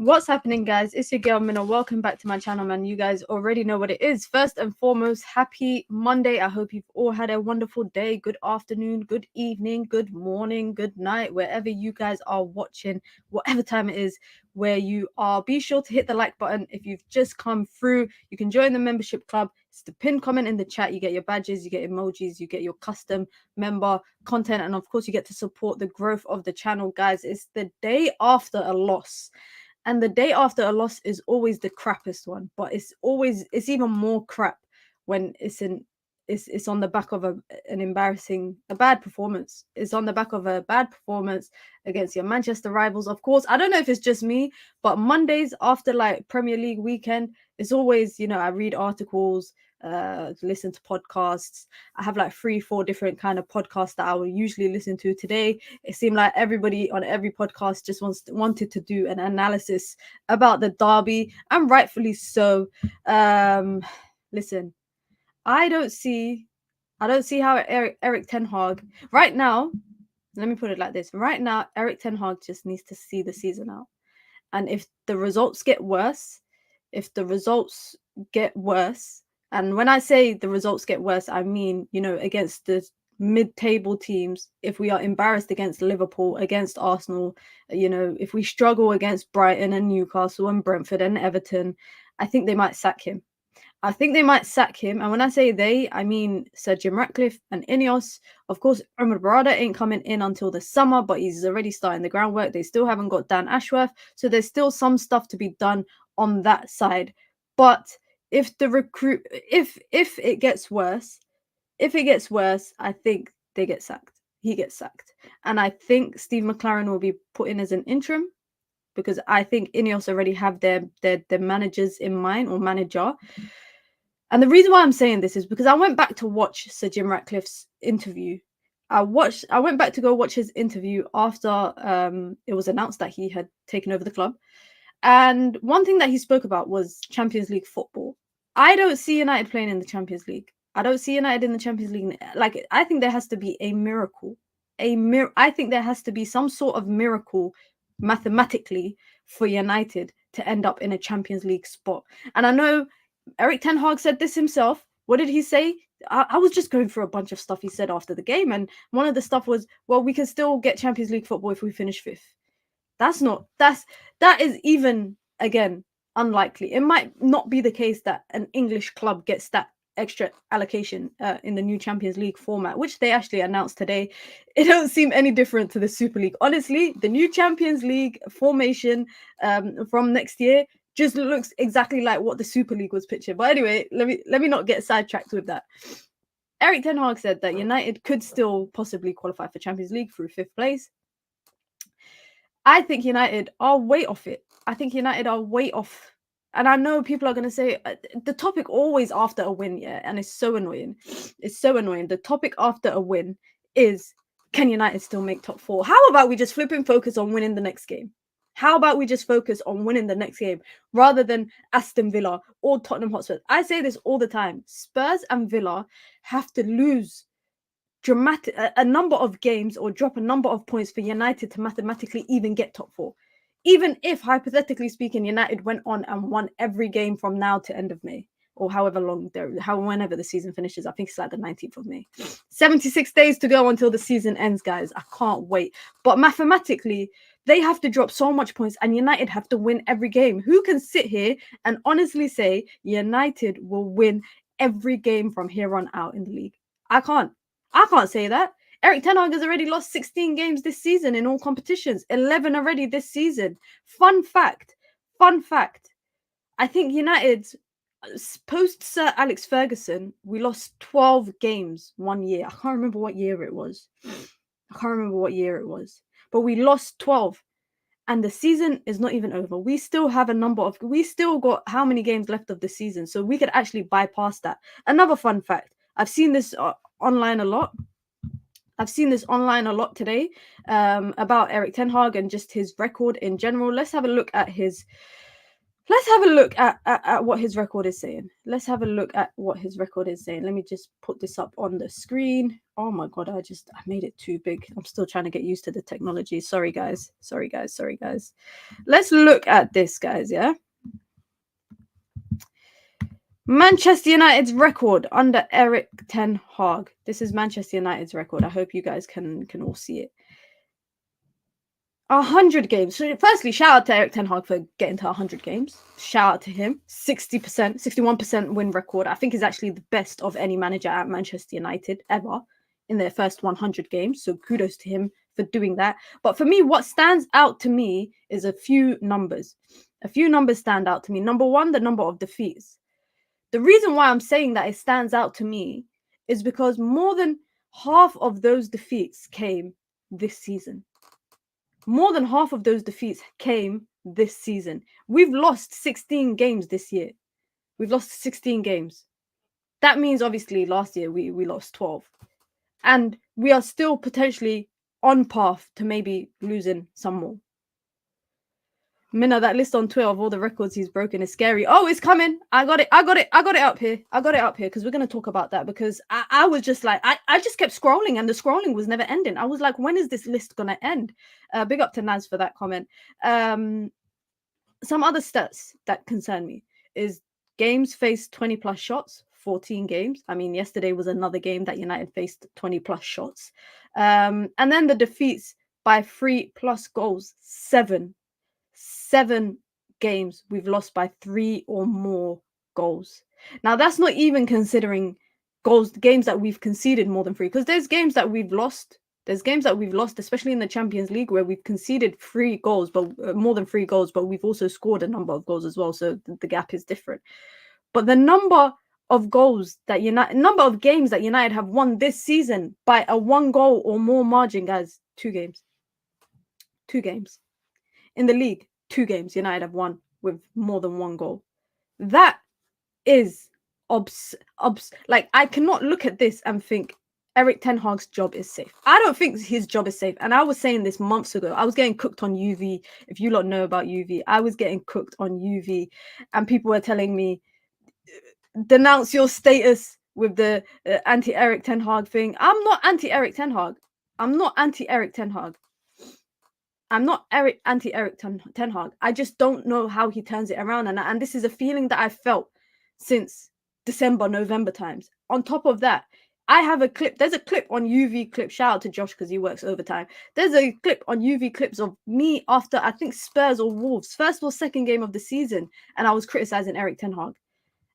What's happening, guys? It's your girl Mina. Welcome back to my channel, man. You guys already know what it is. First and foremost, happy Monday. I hope you've all had a wonderful day, good afternoon, good evening, good morning, good night, wherever you guys are watching, whatever time it is where you are. Be sure to hit the like button. If you've just come through, you can join the membership club. It's the pinned comment in the chat. You get your badges, you get emojis, you get your custom member content, and of course you get to support the growth of the channel, guys. It's the day after a loss. And the day after a loss is always the crappiest one, but it's even more crap when it's on the back of a bad performance. It's on the back of a bad performance against your Manchester rivals. Of course, I don't know if it's just me, but Mondays after like Premier League weekend, it's always, I read articles, listen to podcasts. I have like 3-4 different kind of podcasts that I will usually listen to. Today it seemed like everybody on every podcast just wanted to do an analysis about the derby, and rightfully so. Listen, I don't see how Erik Ten Hag right now. Let me put it like this: right now, Erik Ten Hag just needs to see the season out, and if the results get worse, and when I say the results get worse, I mean, against the mid-table teams, if we are embarrassed against Liverpool, against Arsenal, if we struggle against Brighton and Newcastle and Brentford and Everton, I think they might sack him. And when I say they, I mean Sir Jim Ratcliffe and Ineos. Of course, Umar Barada ain't coming in until the summer, but he's already starting the groundwork. They still haven't got Dan Ashworth, so there's still some stuff to be done on that side. But if it gets worse, I think they get sacked. He gets sacked. And I think Steve McLaren will be put in as an interim, because I think Ineos already have their managers in mind, or manager. And the reason why I'm saying this is because I went back to watch Sir Jim Ratcliffe's interview. I went back to go watch his interview after it was announced that he had taken over the club. And one thing that he spoke about was Champions League football. I don't see United playing in the Champions League. I don't see United in the Champions League. Like, I think there has to be a miracle. I think there has to be some sort of miracle mathematically for United to end up in a Champions League spot. And I know Erik Ten Hag said this himself. What did he say? I was just going through a bunch of stuff he said after the game, and one of the stuff was, well, we can still get Champions League football if we finish 5th. That is even, again, unlikely. It might not be the case that an English club gets that extra allocation in the new Champions League format, which they actually announced today. It don't seem any different to the Super League. Honestly, the new Champions League formation from next year just looks exactly like what the Super League was pictured. But anyway, let me not get sidetracked with that. Erik Ten Hag said that United could still possibly qualify for Champions League through 5th place. I think United are way off it. And I know people are going to say the topic always after a win, yeah, and it's so annoying. The topic after a win is, can United still make top 4? How about we just flip and focus on winning the next game? How about we just focus on winning the next game rather than Aston Villa or Tottenham Hotspur? I say this all the time. Spurs and Villa have to lose a number of games or drop a number of points for United to mathematically even get top 4. Even if, hypothetically speaking, United went on and won every game from now to end of May, or whenever the season finishes. I think it's like the 19th of May. 76 days to go until the season ends, guys. I can't wait. But mathematically, they have to drop so much points, and United have to win every game. Who can sit here and honestly say United will win every game from here on out in the league? I can't say that. Erik Ten Hag has already lost 16 games this season in all competitions, 11 already this season. Fun fact. I think United's post Sir Alex Ferguson, we lost 12 games one year. I can't remember what year it was. But we lost 12. And the season is not even over. We still got how many games left of the season? So we could actually bypass that. Another fun fact. I've seen this online a lot. Today about Erik Ten Hag and just his record in general. Let's have a look at his Let's have a look at what his record is saying. Let's have a look at what his record is saying. Let me just put this up on the screen. Oh my God, I made it too big. I'm still trying to get used to the technology. Sorry, guys. Let's look at this, guys, yeah? Manchester United's record under Erik Ten Hag. This is Manchester United's record. I hope you guys can all see it. 100 games. So firstly, shout out to Erik Ten Hag for getting to 100 games. Shout out to him. 60%, 61% win record. I think is actually the best of any manager at Manchester United ever in their first 100 games. So kudos to him for doing that. But for me, what stands out to me is a few numbers. A few numbers stand out to me. Number one, the number of defeats. The reason why I'm saying that it stands out to me is because more than half of those defeats came this season. More than half of those defeats came this season. We've lost 16 games this year. We've lost 16 games. That means obviously last year we lost 12. And we are still potentially on path to maybe losing some more. Mina, that list on Twitter of all the records he's broken is scary. Oh, it's coming. I got it up here because we're going to talk about that because I was just like, I just kept scrolling and the scrolling was never ending. I was like, when is this list going to end? Big up to Naz for that comment. Some other stats that concern me is games faced 20 plus shots, 14 games. I mean, yesterday was another game that United faced 20 plus shots. And then the defeats by 3+ goals, 7 games we've lost by 3 or more goals. Now that's not even considering games that we've conceded more than 3, because there's games that we've lost, especially in the Champions League, where we've conceded 3 goals, but more than 3 goals, but we've also scored a number of goals as well, so the gap is different. But the number of games that United have won this season by a 1 goal or more margin, guys, 2 games. In the league, 2 games United have won with more than 1 goal. That is like, I cannot look at this and think Erik Ten Hag's job is safe. I don't think his job is safe. And I was saying this months ago. I was getting cooked on UV. If you lot know about UV, I was getting cooked on UV. And people were telling me, denounce your status with the anti-Erik Ten Hag thing. I'm not anti-Erik Ten Hag. I'm not anti-Erik Ten Hag. Ten Hag. I just don't know how he turns it around. And this is a feeling that I've felt since December, November times. On top of that, I have a clip. There's a clip on UV clip. Shout out to Josh because he works overtime. There's a clip on UV clips of me after, I think, Spurs or Wolves, first or second game of the season. And I was criticizing Erik Ten Hag.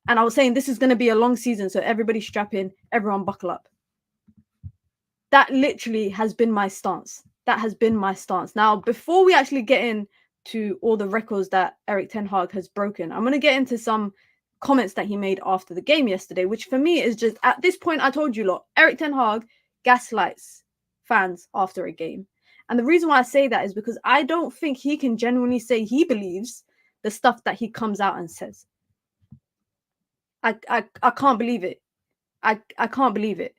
And I was saying this is going to be a long season. So everybody strap in, everyone buckle up. That literally has been my stance. Now, before we actually get into all the records that Erik Ten Hag has broken, I'm going to get into some comments that he made after the game yesterday, which for me is just, at this point, I told you lot, Erik Ten Hag gaslights fans after a game. And the reason why I say that is because I don't think he can genuinely say he believes the stuff that he comes out and says. I can't believe it. I can't believe it.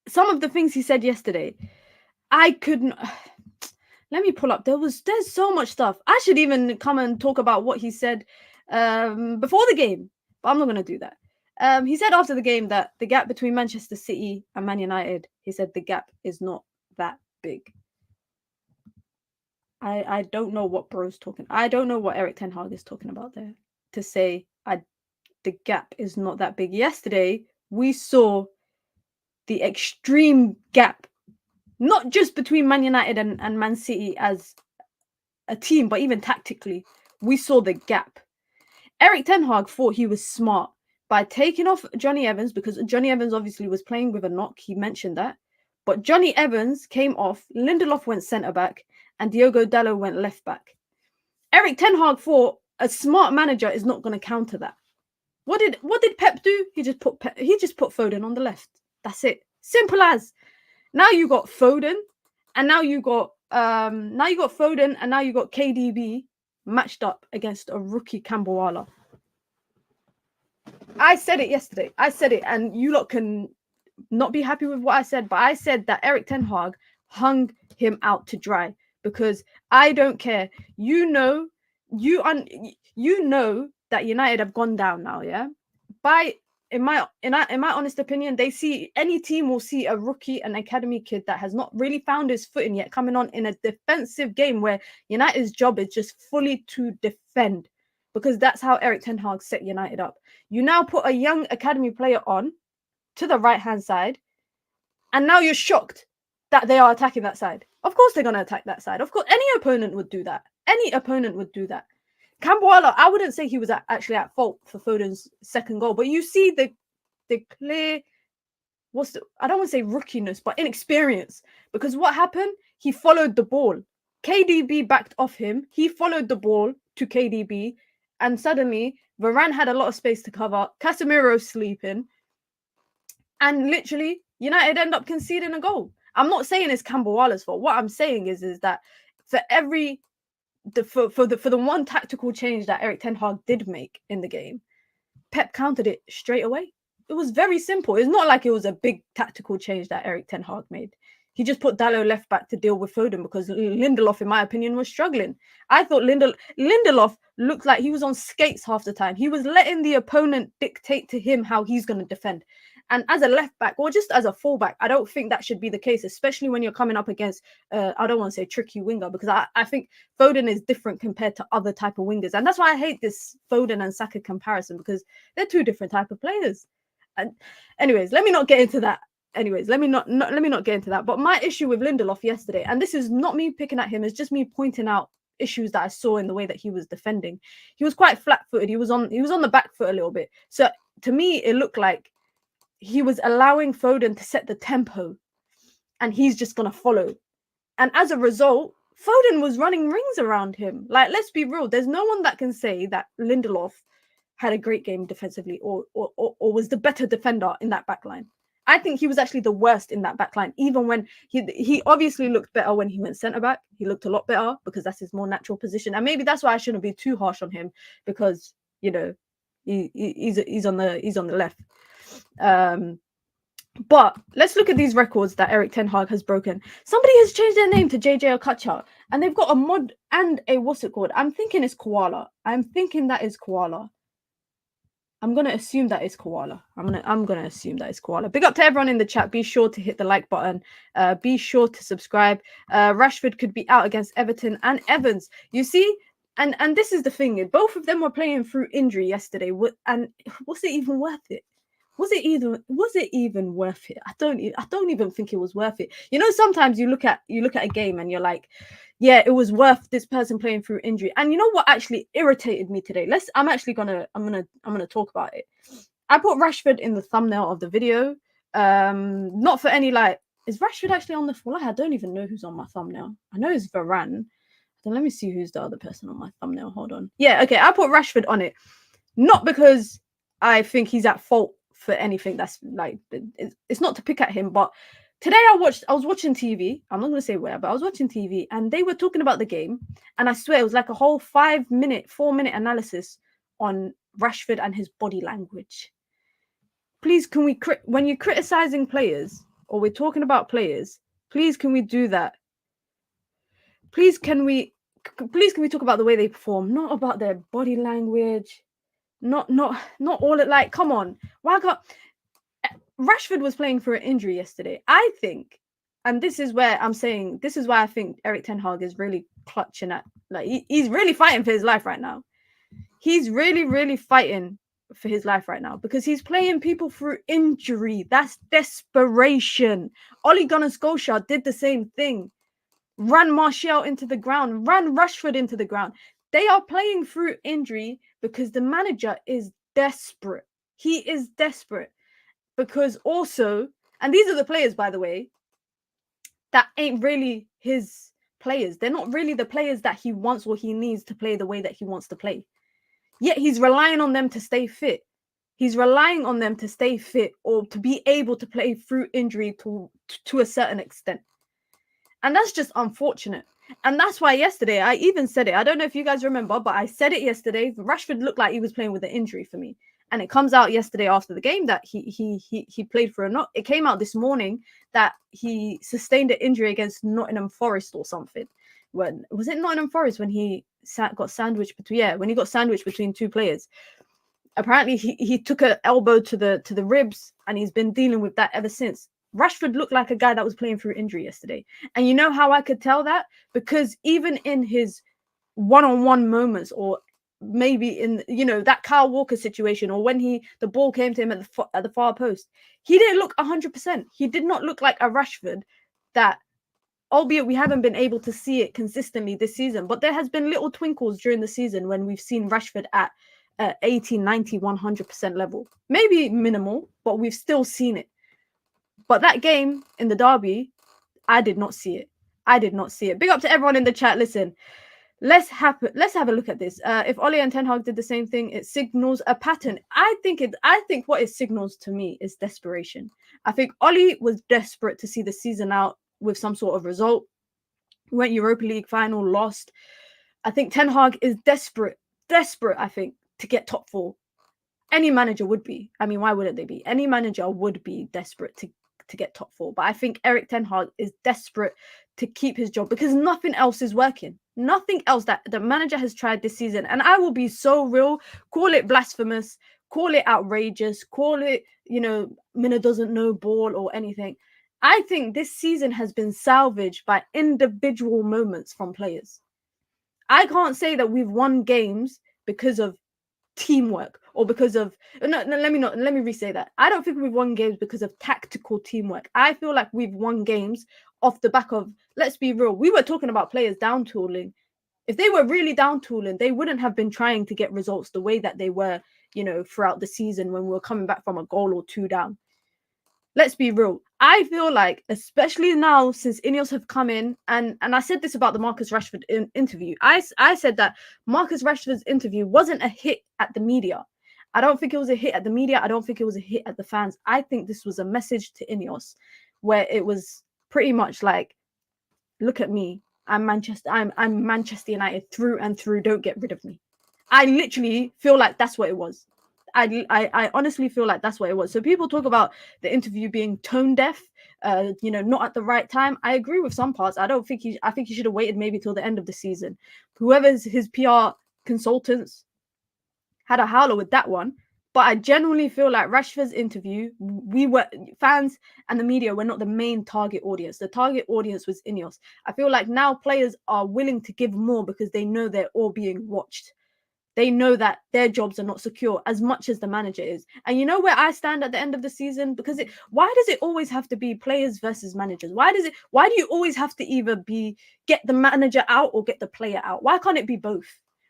Some of the things he said yesterday, I couldn't. Let me pull up. There's so much stuff. I should even come and talk about what he said before the game, but I'm not going to do that. He said after the game that the gap between Manchester City and Man United, he said the gap is not that big. I don't know what bro's talking. I don't know what Erik Ten Hag is talking about there to say the gap is not that big. Yesterday, we saw the extreme gap, not just between Man United and Man City as a team, but even tactically, we saw the gap. Erik Ten Hag thought he was smart by taking off Johnny Evans, because Johnny Evans obviously was playing with a knock. He mentioned that. But Johnny Evans came off, Lindelof went centre-back, and Diogo Dalot went left-back. Erik Ten Hag thought a smart manager is not going to counter that. What did Pep do? He just put Foden on the left. That's it. Simple as. Now you got Foden, and now you got Foden, and now you got KDB matched up against a rookie Camberwala. I said it yesterday. I said it, and you lot can not be happy with what I said, but I said that Erik Ten Hag hung him out to dry, because I don't care. You know you know that United have gone down now, yeah? In my honest opinion, they see any team will see a rookie, an academy kid that has not really found his footing yet, coming on in a defensive game where United's job is just fully to defend, because that's how Erik Ten Hag set United up. You now put a young academy player on to the right-hand side, and now you're shocked that they are attacking that side. Of course they're going to attack that side. Of course, any opponent would do that. Any opponent would do that. Camboala, I wouldn't say he was actually at fault for Foden's second goal, but you see the clear, I don't want to say rookiness, but inexperience. Because what happened? He followed the ball. KDB backed off him. He followed the ball to KDB, and suddenly Varane had a lot of space to cover. Casemiro sleeping, and literally United end up conceding a goal. I'm not saying it's Camboala's fault. What I'm saying is that for the one tactical change that Erik Ten Hag did make in the game, Pep countered it straight away. It was very simple. It's not like it was a big tactical change that Erik Ten Hag made. He just put Dalot left back to deal with Foden because Lindelof, in my opinion, was struggling. I thought Lindelof looked like he was on skates half the time. He was letting the opponent dictate to him how he's going to defend. And as a left back or just as a fullback, I don't think that should be the case, especially when you're coming up against, I don't want to say tricky winger, because I think Foden is different compared to other type of wingers. And that's why I hate this Foden and Saka comparison, because they're two different type of players. And anyways, let me not get into that. Let me not get into that. But my issue with Lindelof yesterday, and this is not me picking at him, it's just me pointing out issues that I saw in the way that he was defending. He was quite flat-footed. He was on the back foot a little bit. So to me, it looked like he was allowing Foden to set the tempo, and he's just gonna follow. And as a result, Foden was running rings around him. Like, let's be real. There's no one that can say that Lindelof had a great game defensively or was the better defender in that backline. I think he was actually the worst in that backline, even when he obviously looked better when he went centre-back. He looked a lot better because that's his more natural position. And maybe that's why I shouldn't be too harsh on him, because, you know, he's on the left. But let's look at these records that Erik Ten Hag has broken. Somebody has changed their name to JJ Okocha, and they've got a mod and a what's it called? I'm thinking it's Koala. I'm thinking that is Koala. I'm gonna assume that is Koala. I'm gonna assume that is Koala. Big up to everyone in the chat. Be sure to hit the like button. Be sure to subscribe. Rashford could be out against Everton and Evans. You see, and this is the thing. Both of them were playing through injury yesterday. And was it even worth it? Was it even worth it? I don't even think it was worth it. You know, sometimes you look at a game and you're like, yeah, it was worth this person playing through injury. And you know what actually irritated me today? I'm gonna talk about it. I put Rashford in the thumbnail of the video. Not for any is Rashford actually on the full? I don't even know who's on my thumbnail. I know it's Varane. Then let me see who's the other person on my thumbnail. Hold on. Yeah, okay, I put Rashford on it. Not because I think he's at fault for anything. That's like, it's not to pick at him, but today I was watching TV. I'm not going to say where, but I was watching TV and they were talking about the game, and I swear it was like a whole 4-minute analysis on Rashford and his body language. Please, can we when you're criticizing players or we're talking about players, please can we do that? Please can we talk about the way they perform, not about their body language. Not all it, like, come on. Why can't Rashford was playing for an injury yesterday? I think, and this is why I think Erik Ten Hag is really clutching at, like, he's really fighting for his life right now. He's really, really fighting for his life right now because he's playing people through injury. That's desperation. Ole Gunnar Solskjaer did the same thing. Ran Martial into the ground, ran Rashford into the ground. They are playing through injury because the manager is desperate. He is desperate because also, and these are the players, by the way, that ain't really his players. They're not really the players that he wants or he needs to play the way that he wants to play. Yet he's relying on them to stay fit. He's relying on them to stay fit or to be able to play through injury to a certain extent. And that's just unfortunate. And that's why yesterday, I even said it. I don't know if you guys remember, but I said it yesterday. Rashford looked like he was playing with an injury for me. And it comes out yesterday after the game that he played for a knock. It came out this morning that he sustained an injury against Nottingham Forest or something. When was it Nottingham Forest when he got sandwiched between two players? Apparently he took an elbow to the ribs, and he's been dealing with that ever since. Rashford looked like a guy that was playing through injury yesterday. And you know how I could tell that? Because even in his one-on-one moments, or maybe in, you know, that Kyle Walker situation, or when the ball came to him at the far post, he didn't look 100%. He did not look like a Rashford that, albeit we haven't been able to see it consistently this season, but there has been little twinkles during the season when we've seen Rashford at 80, 90, 100% level. Maybe minimal, but we've still seen it. But that game in the derby, I did not see it. I did not see it. Big up to everyone in the chat. Listen, let's have a look at this. If Ole and Ten Hag did the same thing, it signals a pattern. I think what it signals to me is desperation. I think Ole was desperate to see the season out with some sort of result. We went Europa League final, lost. I think Ten Hag is desperate, I think, to get top four. Any manager would be. I mean, why wouldn't they be? Any manager would be desperate to get top four. But I think Erik Ten Hag is desperate to keep his job because nothing else is working. Nothing else that the manager has tried this season. And I will be so real, call it blasphemous, call it outrageous, call it, you know, Mina doesn't know ball or anything. I think this season has been salvaged by individual moments from players. I can't say that we've won games because of teamwork or because of let me re-say that. I don't think we've won games because of tactical teamwork. I feel like we've won games off the back of, let's be real, we were talking about players down tooling. If they were really down tooling, they wouldn't have been trying to get results the way that they were, you know, throughout the season when we were coming back from a goal or two down. Let's be real. I feel like, especially now since Ineos have come in, and I said this about the Marcus Rashford interview. I said that Marcus Rashford's interview wasn't a hit at the media. I don't think it was a hit at the media. I don't think it was a hit at the fans. I think this was a message to Ineos where it was pretty much like, look at me. I'm Manchester United through and through. Don't get rid of me. I literally feel like that's what it was. I honestly feel like that's what it was. So people talk about the interview being tone deaf, you know, not at the right time. I agree with some parts. I think he should have waited maybe till the end of the season. Whoever's his PR consultants had a howler with that one. But I genuinely feel like Rashford's interview, we were fans and the media were not the main target audience. The target audience was Ineos. I feel like now players are willing to give more because they know they're all being watched. They know that their jobs are not secure as much as the manager is. And you know where I stand at the end of the season? Because why does it always have to be players versus managers? Why do you always have to either get the manager out or get the player out? Why can't it be both?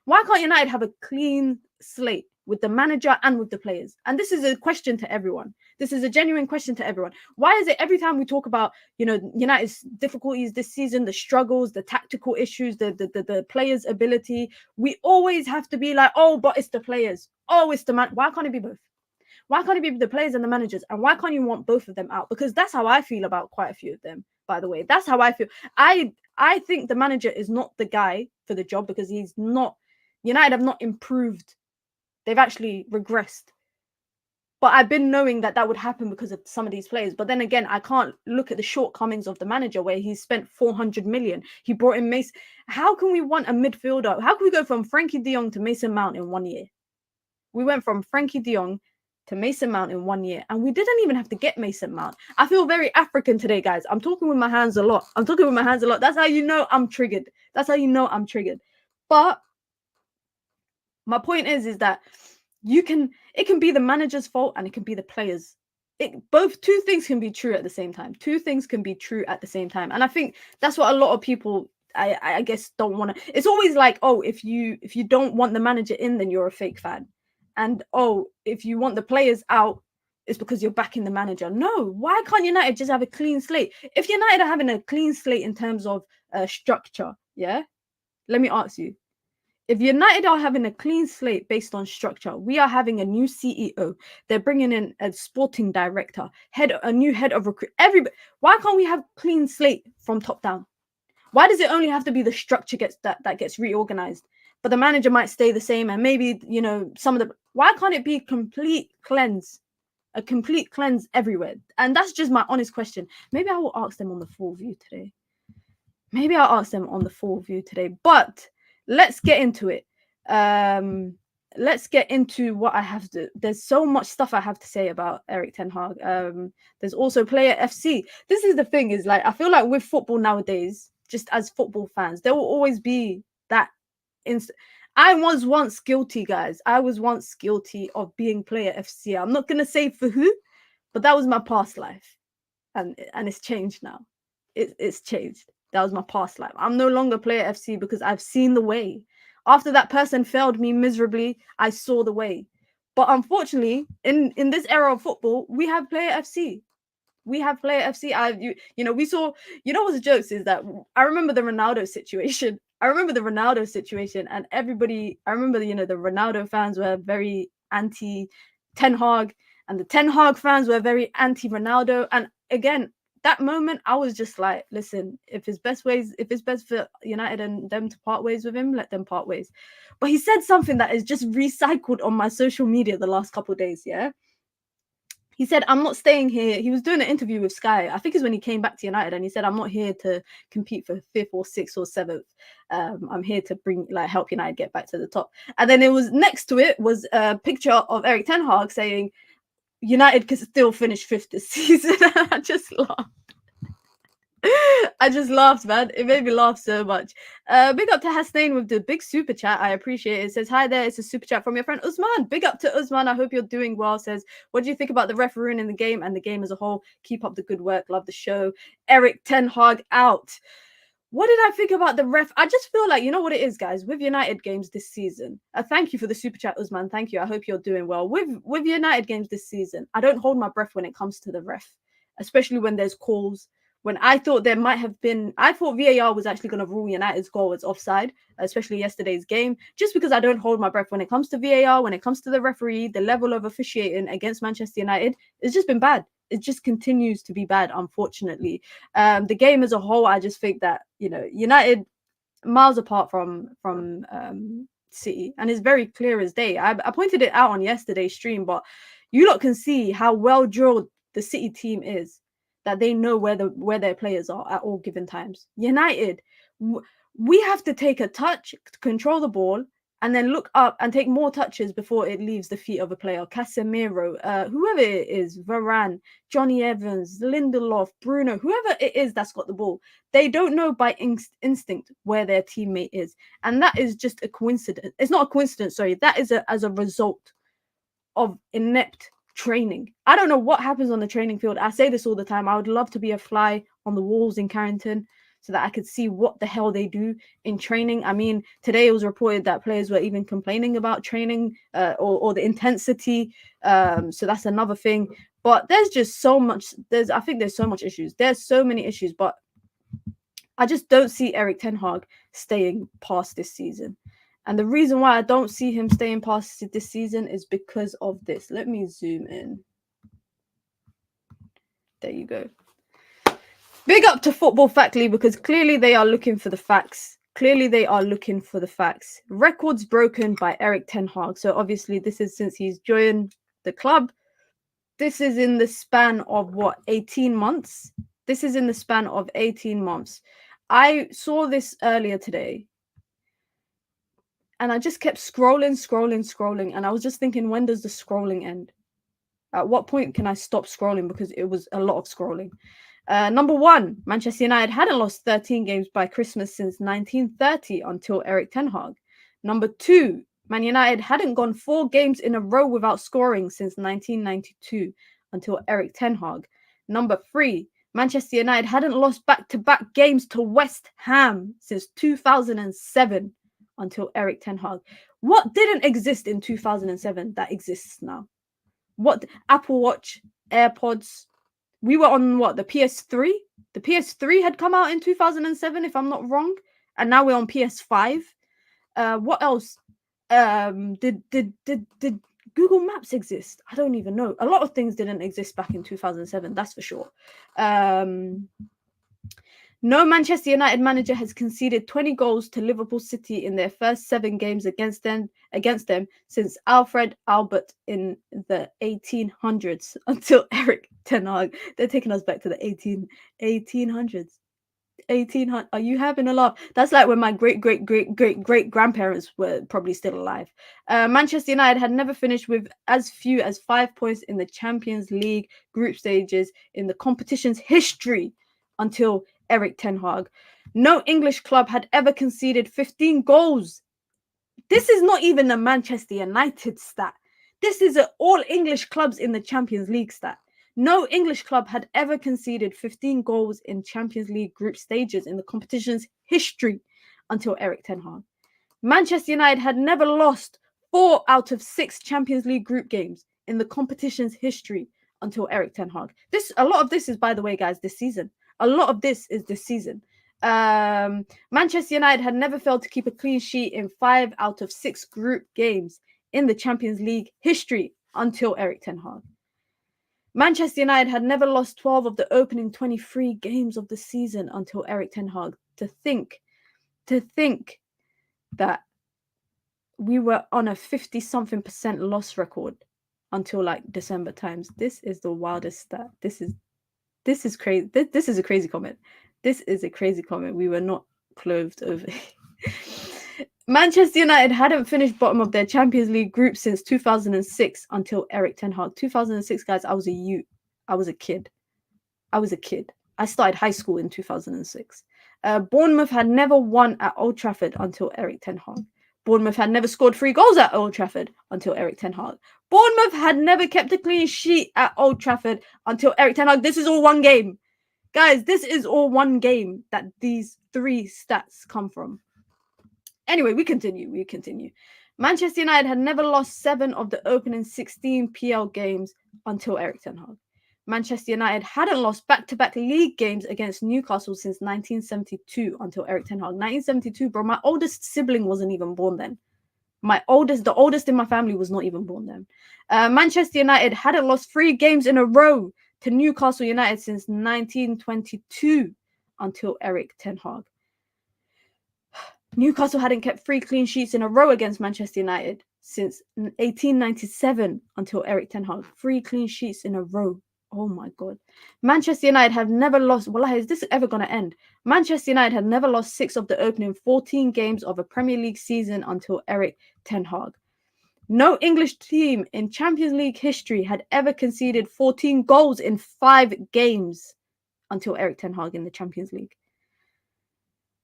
Why can't United have a clean slate with the manager and with the players? And this is a question to everyone. This is a genuine question to everyone. Why is it every time we talk about, you know, United's difficulties this season, the struggles, the tactical issues, the players' ability, we always have to be like, oh, but it's the players. Oh, it's the man. Why can't it be both? Why can't it be the players and the managers? And why can't you want both of them out? Because that's how I feel about quite a few of them, by the way. That's how I feel. I think the manager is not the guy for the job because he's not. United have not improved. They've actually regressed. But I've been knowing that would happen because of some of these players. But then again, I can't look at the shortcomings of the manager where he spent 400 million. He brought in Mason. How can we want a midfielder? How can we go from Frankie de Jong to Mason Mount in 1 year? We went from Frankie de Jong to Mason Mount in 1 year. And we didn't even have to get Mason Mount. I feel very African today, guys. I'm talking with my hands a lot. That's how you know I'm triggered. But my point is that it can be the manager's fault and it can be the players. Two things can be true at the same time. And I think that's what a lot of people, I guess, don't want to. It's always like, oh, if you don't want the manager in, then you're a fake fan. And oh, if you want the players out, it's because you're backing the manager. No, why can't United just have a clean slate? If United are having a clean slate in terms of structure, yeah, let me ask you. If United are having a clean slate based on structure, we are having a new CEO. They're bringing in a sporting director, a new head of recruit. Everybody. Why can't we have clean slate from top down? Why does it only have to be the structure that gets reorganized? but the manager might stay the same, and maybe, you know, some of the, why can't it be a complete cleanse everywhere? And that's just my honest question. Maybe I will ask them on the full view today. But let's get into it. Let's get into what I have to. There's so much stuff I have to say about Erik Ten Hag. There's also Player FC. This is the thing, is like, I feel like with football nowadays, just as football fans, there will always be that I was once guilty, guys. I was once guilty of being Player FC. I'm not gonna say for who, but that was my past life, and it's changed now. It's changed. That was my past life. I'm no longer Player FC because I've seen the way. After that person failed me miserably, I saw the way. But unfortunately, in this era of football, we have Player FC. We have Player FC. You know, we saw, you know, what's the jokes is that I remember the Ronaldo situation. And everybody, I remember, you know, the Ronaldo fans were very anti Ten Hag, and the Ten Hag fans were very anti Ronaldo. And again, that moment, I was just like, listen, if it's best for United and them to part ways with him, let them part ways. But he said something that is just recycled on my social media the last couple of days, yeah? He said, I'm not staying here. He was doing an interview with Sky. I think it's when he came back to United, and he said, I'm not here to compete for 5th or 6th or 7th. I'm here to help United get back to the top. And then it was next to it was a picture of Erik Ten Hag saying, United can still finish 5th this season. I just laughed, man. It made me laugh so much. Big up to Hasnain with the big super chat. I appreciate it. It says, hi there. It's a super chat from your friend Usman. Big up to Usman. I hope you're doing well. Says, what do you think about the refereeing in the game and the game as a whole? Keep up the good work. Love the show. Erik Ten Hag out. What did I think about the ref? I just feel like, you know what it is, guys, with United games this season. Thank you for the super chat, Usman. Thank you. I hope you're doing well. With United games this season, I don't hold my breath when it comes to the ref, especially when there's calls. When I thought I thought VAR was actually going to rule United's goal as offside, especially yesterday's game, just because I don't hold my breath when it comes to VAR, when it comes to the referee, the level of officiating against Manchester United, it's just been bad. It just continues to be bad, unfortunately. The game as a whole, I just think that, you know, United miles apart from City, and it's very clear as day. I pointed it out on yesterday's stream, but you lot can see how well drilled the City team is, that they know where their players are at all given times. United, we have to take a touch to control the ball, and then look up and take more touches before it leaves the feet of a player. Casemiro, whoever it is, Varane, Johnny Evans, Lindelof, Bruno, whoever it is that's got the ball, they don't know by instinct where their teammate is. And that is just a coincidence. It's not a coincidence, sorry. That is as a result of inept training. I don't know what happens on the training field. I say this all the time. I would love to be a fly on the walls in Carrington, so that I could see what the hell they do in training. I mean, today it was reported that players were even complaining about training or the intensity. So that's another thing. But there's just so much. I think there's so much issues. There's so many issues. But I just don't see Erik Ten Hag staying past this season. And the reason why I don't see him staying past this season is because of this. Let me zoom in. There you go. Big up to Football Factly, because clearly they are looking for the facts. Records broken by Erik Ten Hag. So obviously this is since he's joined the club. This is in the span of 18 months? This is in the span of 18 months. I saw this earlier today, and I just kept scrolling. And I was just thinking, when does the scrolling end? At what point can I stop scrolling? Because it was a lot of scrolling. Number one, Manchester United hadn't lost 13 games by Christmas since 1930 until Erik Ten Hag. Number two, Man United hadn't gone 4 games in a row without scoring since 1992 until Erik Ten Hag. Number three, Manchester United hadn't lost back-to-back games to West Ham since 2007 until Erik Ten Hag. What didn't exist in 2007 that exists now? What? Apple Watch, AirPods. We were on the PS3? The PS3 had come out in 2007, if I'm not wrong. And now we're on PS5. What else? Did Google Maps exist? I don't even know. A lot of things didn't exist back in 2007, that's for sure. No Manchester United manager has conceded 20 goals to Liverpool City in their first 7 games against them since Alfred Albert in the 1800s until Erik Ten Hag. They're taking us back to the 1800s. 1800. Are you having a laugh? That's like when my great grandparents were probably still alive. Manchester United had never finished with as few as 5 points in the Champions League group stages in the competition's history until Erik Ten Hag. No English club had ever conceded 15 goals. This is not even a Manchester United stat. This is all English clubs in the Champions League stat. No English club had ever conceded 15 goals in Champions League group stages in the competition's history until Erik Ten Hag. Manchester United had never lost 4 out of 6 Champions League group games in the competition's history until Erik Ten Hag. A lot of this is, by the way, guys, this season. A lot of this is this season. Manchester United had never failed to keep a clean sheet in 5 out of 6 group games in the Champions League history until Erik Ten Hag. Manchester United had never lost 12 of the opening 23 games of the season until Erik Ten Hag. To think that we were on a 50-something% loss record until like December times. This is the wildest stat. This is crazy. This is a crazy comment. This is a crazy comment. We were not clothed over. Manchester United hadn't finished bottom of their Champions League group since 2006 until Erik Ten Hag. 2006, guys, I was a youth. I was a kid. I started high school in 2006. Bournemouth had never won at Old Trafford until Erik Ten Hag. Bournemouth had never scored 3 goals at Old Trafford until Erik Ten Hag. Bournemouth had never kept a clean sheet at Old Trafford until Erik Ten Hag. This is all one game. Guys, this is all one game that these 3 stats come from. Anyway, we continue. Manchester United had never lost 7 of the opening 16 PL games until Erik Ten Hag. Manchester United hadn't lost back-to-back league games against Newcastle since 1972 until Erik Ten Hag. 1972, bro. My oldest sibling wasn't even born then. The oldest in my family was not even born then. Manchester United hadn't lost 3 games in a row to Newcastle United since 1922 until Erik Ten Hag. Newcastle hadn't kept 3 clean sheets in a row against Manchester United since 1897 until Erik Ten Hag. 3 clean sheets in a row. Oh my God. Manchester United have never lost. Wallahi, is this ever going to end? Manchester United had never lost 6 of the opening 14 games of a Premier League season until Erik Ten Hag. No English team in Champions League history had ever conceded 14 goals in 5 games until Erik Ten Hag in the Champions League.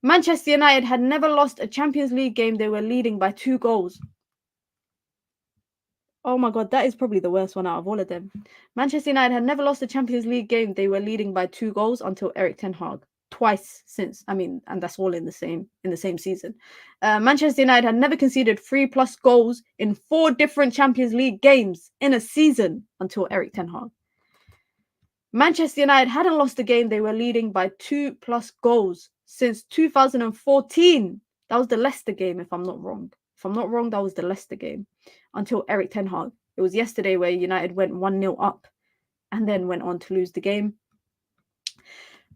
Manchester United had never lost a Champions League game they were leading by 2 goals. Oh my God, that is probably the worst one out of all of them. Manchester United had never lost a Champions League game they were leading by 2 goals until Erik Ten Hag. Twice since, and that's all in the same season. Manchester United had never conceded 3+ goals in 4 different Champions League games in a season until Erik Ten Hag. Manchester United hadn't lost a game they were leading by 2+ goals since 2014. That was the Leicester game, if I'm not wrong. That was the Leicester game until Erik Ten Hag. It was yesterday where United went 1-0 up and then went on to lose the game.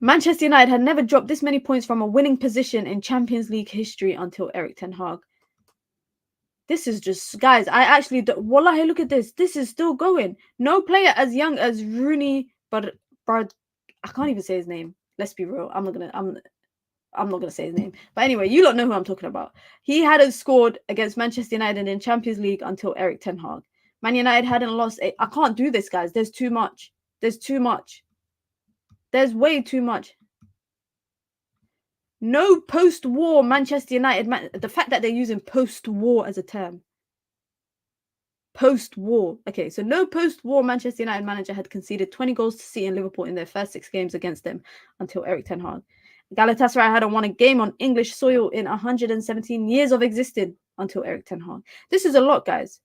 Manchester United had never dropped this many points from a winning position in Champions League history until Erik Ten Hag. This is just, guys, wallahi, look at this. This is still going. No player as young as Rooney, but I can't even say his name. Let's be real. I'm not gonna say his name. But anyway, you don't know who I'm talking about. He hadn't scored against Manchester United in Champions League until Erik Ten Hag. Man United hadn't lost. I can't do this, guys. There's too much. There's way too much. No post-war Manchester United. The fact that they're using post-war as a term. Post-war. Okay, so no post-war Manchester United manager had conceded 20 goals to City and Liverpool in their first 6 games against them until Erik Ten Hag. Galatasaray hadn't won a game on English soil in 117 years of existing until Erik Ten Hag. This is a lot, guys.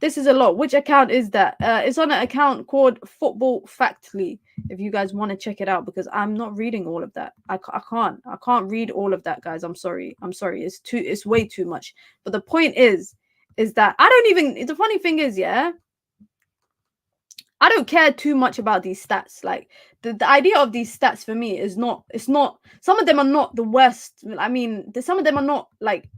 This is a lot. Which account is that? It's on an account called Football Factly. If you guys want to check it out, because I'm not reading all of that. I can't read all of that, guys. I'm sorry. It's way too much. But the point is that the funny thing is, yeah, I don't care too much about these stats. Like the idea of these stats for me is not, it's not, some of them are not the worst. I mean, some of them are not like,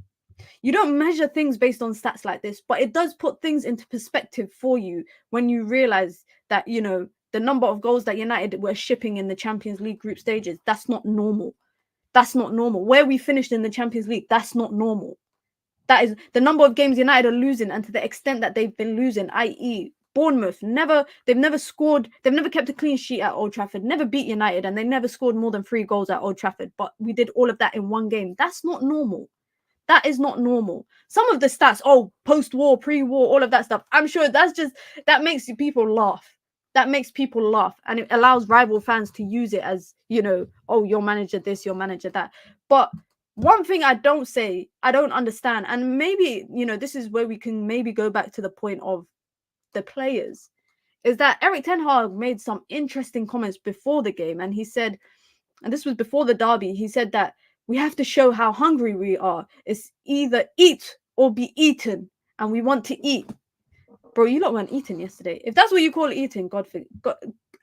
you don't measure things based on stats like this, but it does put things into perspective for you when you realize that, you know, the number of goals that United were shipping in the Champions League group stages, that's not normal. That's not normal. Where we finished in the Champions League, that's not normal. That is the number of games United are losing, and to the extent that they've been losing, i.e., Bournemouth they've never scored, they've never kept a clean sheet at Old Trafford, never beat United, and they never scored more than 3 goals at Old Trafford. But we did all of that in one game. That's not normal. That is not normal. Some of the stats, post-war, pre-war, all of that stuff, I'm sure that makes people laugh. That makes people laugh, and it allows rival fans to use it as, you know, your manager this, your manager that. But one thing I don't understand, and maybe, you know, this is where we can maybe go back to the point of the players, is that Erik Ten Hag made some interesting comments before the game, and he said, and this was before the derby, he said that we have to show how hungry we are. It's either eat or be eaten, and we want to eat. Bro, you lot weren't eating yesterday. If that's what you call eating, God,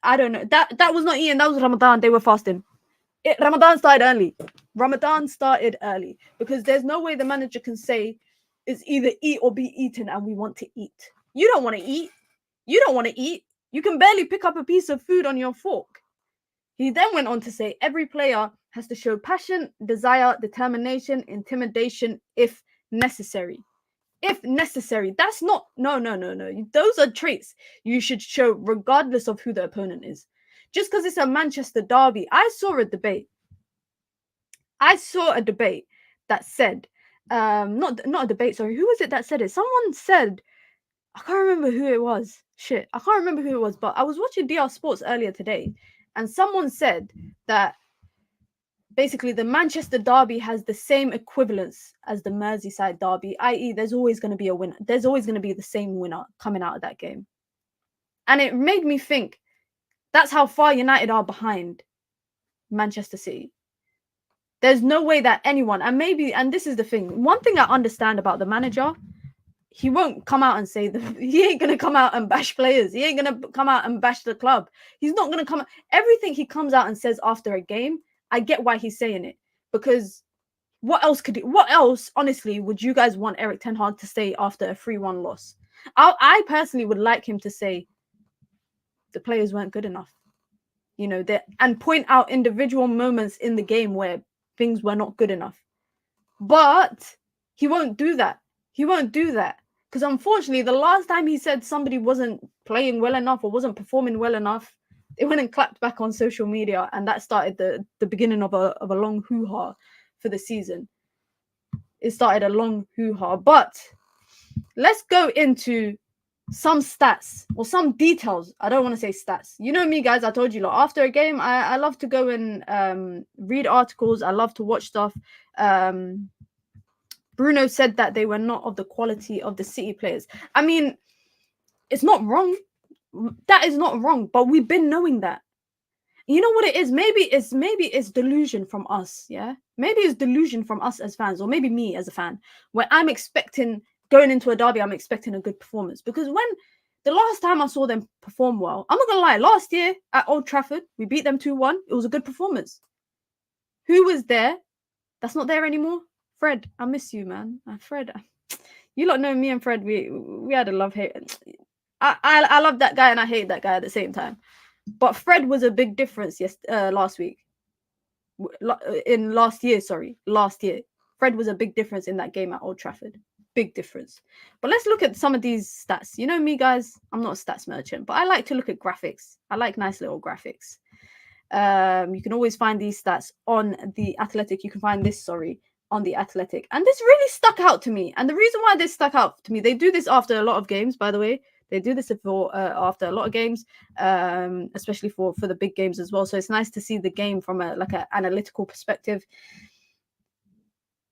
I don't know. That was not eating. That was Ramadan. They were fasting. Ramadan started early. Ramadan started early because there's no way the manager can say it's either eat or be eaten, and we want to eat. You don't want to eat. You don't want to eat. You can barely pick up a piece of food on your fork. He then went on to say every player has to show passion, desire, determination, intimidation if necessary. If necessary. That's not, no. Those are traits you should show regardless of who the opponent is. Just because it's a Manchester derby. I saw a debate that said, not a debate, sorry. Who was it that said it? Someone said, I can't remember who it was. Shit, I can't remember who it was, but I was watching DR Sports earlier today, and someone said that basically the Manchester derby has the same equivalence as the Merseyside derby, i.e. there's always going to be a winner. There's always going to be the same winner coming out of that game. And it made me think, that's how far United are behind Manchester City. There's no way that anyone, and this is the thing, one thing I understand about the manager, he won't come out and say he ain't going to come out and bash players. He ain't going to come out and bash the club. He's not going to come out. Everything he comes out and says after a game, I get why he's saying it, because what else, honestly, would you guys want Erik Ten Hag to say after a 3-1 loss? I personally would like him to say the players weren't good enough, you know, and point out individual moments in the game where things were not good enough. But he won't do that. He won't do that. Because unfortunately, the last time he said somebody wasn't playing well enough or wasn't performing well enough, they went and clapped back on social media, and that started the beginning of a long hoo-ha for the season. It started a long hoo-ha. But let's go into some stats or some details. I don't want to say stats. You know me, guys. I told you, after a game, I love to go and read articles. I love to watch stuff. Bruno said that they were not of the quality of the City players. I mean, it's not wrong. That is not wrong, but we've been knowing that. You know what it is? Maybe it's delusion from us, yeah? Maybe it's delusion from us as fans, or maybe me as a fan, where I'm expecting, going into a derby, I'm expecting a good performance. Because when the last time I saw them perform well, I'm not going to lie, last year at Old Trafford, we beat them 2-1. It was a good performance. Who was there? That's not there anymore. Fred, I miss you, man. Fred, you lot know me and Fred, we had a love-hate. I love that guy and I hate that guy at the same time. But Fred was a big difference last year. Fred was a big difference in that game at Old Trafford. Big difference. But let's look at some of these stats. You know me, guys, I'm not a stats merchant, but I like to look at graphics. I like nice little graphics. You can always find these stats on The Athletic. You can find this, on The Athletic. And this really stuck out to me. And the reason why this stuck out to me, they do this after a lot of games, by the way. They do this after a lot of games, especially for the big games as well. So it's nice to see the game from an analytical perspective.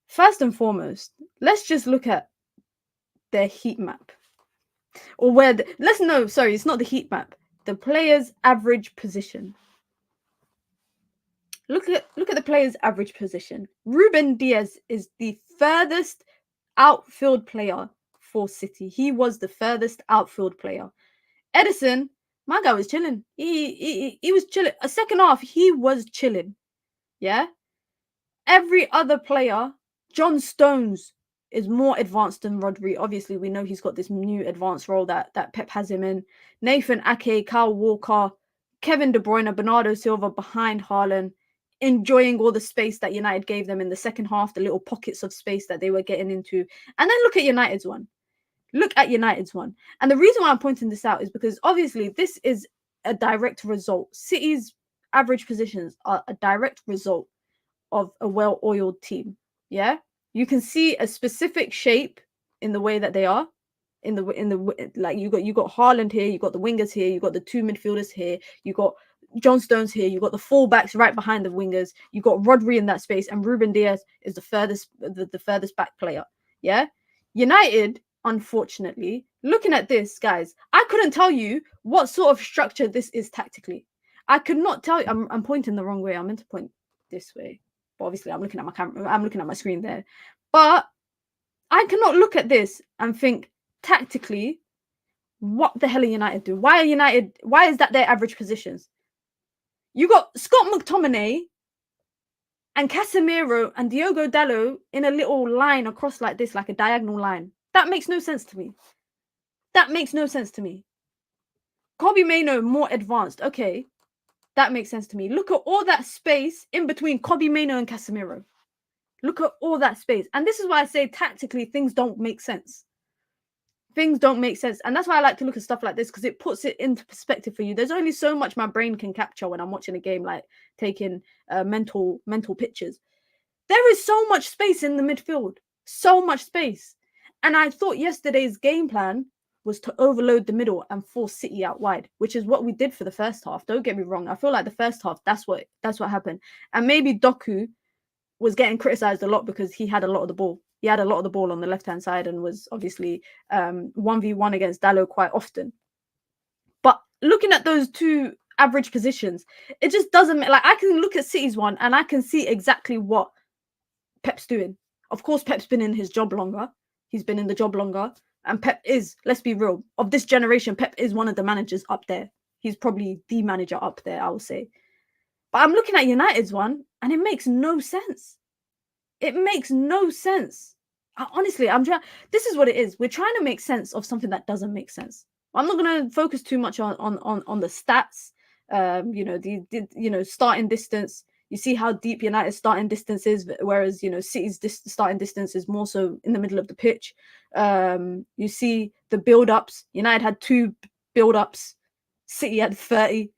First and foremost, let's just look at their heat map. Or it's not the heat map. The player's average position. Look at the player's average position. Ruben Diaz is the furthest outfield player for City. He was the furthest outfield player. Edison, My guy was chilling. He was chilling. A second half, he was chilling. Yeah. Every other player, John Stones is more advanced than Rodri. Obviously, we know he's got this new advanced role that Pep has him in. Nathan Ake, Kyle Walker, Kevin De Bruyne, Bernardo Silva behind Haaland, enjoying all the space that United gave them in the second half, the little pockets of space that they were getting into. And then look at United's one. Look at United's one. And the reason why I'm pointing this out is because obviously this is a direct result. City's average positions are a direct result of a well-oiled team. Yeah, you can see a specific shape in the way that they are. Like you got Haaland here, you got the wingers here, you got the two midfielders here, you got John Stones here, you got the fullbacks right behind the wingers, you got Rodri in that space, and Ruben Diaz is the furthest back player. Yeah, United, unfortunately, looking at this, guys, I couldn't tell you what sort of structure this is tactically. I could not tell you. I'm pointing the wrong way. I'm meant to point this way. But obviously, I'm looking at my camera. I'm looking at my screen there. But I cannot look at this and think tactically, what the hell are United doing? Why is that their average positions? You got Scott McTominay and Casemiro and Diogo Dalot in a little line across like this, like a diagonal line. That makes no sense to me. That makes no sense to me. Kobe Mainoo more advanced. Okay. That makes sense to me. Look at all that space in between Kobe Mainoo and Casemiro. Look at all that space. And this is why I say tactically things don't make sense. Things don't make sense. And that's why I like to look at stuff like this, because it puts it into perspective for you. There's only so much my brain can capture when I'm watching a game, like taking mental pictures. There is so much space in the midfield. So much space. And I thought yesterday's game plan was to overload the middle and force City out wide, which is what we did for the first half. Don't get me wrong. I feel like the first half, that's what happened. And maybe Doku was getting criticized a lot because he had a lot of the ball. He had a lot of the ball on the left-hand side and was obviously 1v1 against Dalot quite often. But looking at those two average positions, it just doesn't... Like, I can look at City's one and I can see exactly what Pep's doing. Of course, Pep's been in his job longer. He's been in the job longer. And Pep is, let's be real, of this generation, Pep is one of the managers up there. He's probably the manager up there, I would say. But I'm looking at United's one, and it makes no sense. It makes no sense. Honestly, this is what it is. We're trying to make sense of something that doesn't make sense. I'm not going to focus too much on the stats. The starting distance. You see how deep United's starting distance is, whereas, City's starting distance is more so in the middle of the pitch. You see the build-ups. United had 2 build-ups. City had 30.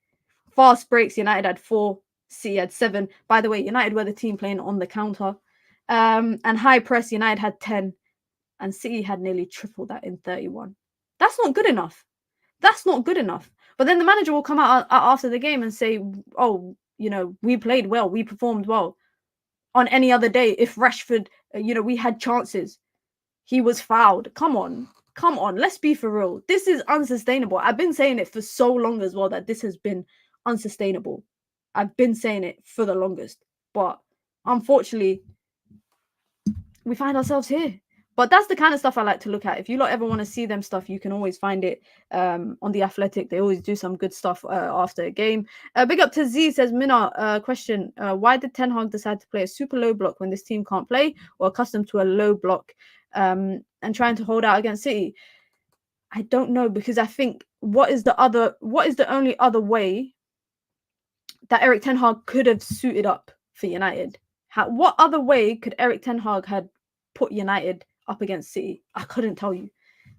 Fast breaks, United had 4. City had 7. By the way, United were the team playing on the counter. And high press, United had 10. And City had nearly triple that in 31. That's not good enough. That's not good enough. But then the manager will come out after the game and say, oh, we played well, we performed well. On any other day, if Rashford, we had chances, he was fouled. Come on, let's be for real. This is unsustainable. I've been saying it for so long as well that this has been unsustainable. I've been saying it for the longest. But unfortunately, we find ourselves here. But that's the kind of stuff I like to look at. If you lot ever want to see them stuff, you can always find it on The Athletic. They always do some good stuff after a game. Big up to Z, says, Mina, question. Why did Ten Hag decide to play a super low block when this team can't play or accustomed to a low block and trying to hold out against City? I don't know, because I think what is the only other way that Erik Ten Hag could have suited up for United? What other way could Erik Ten Hag had put United up against City? I couldn't tell you.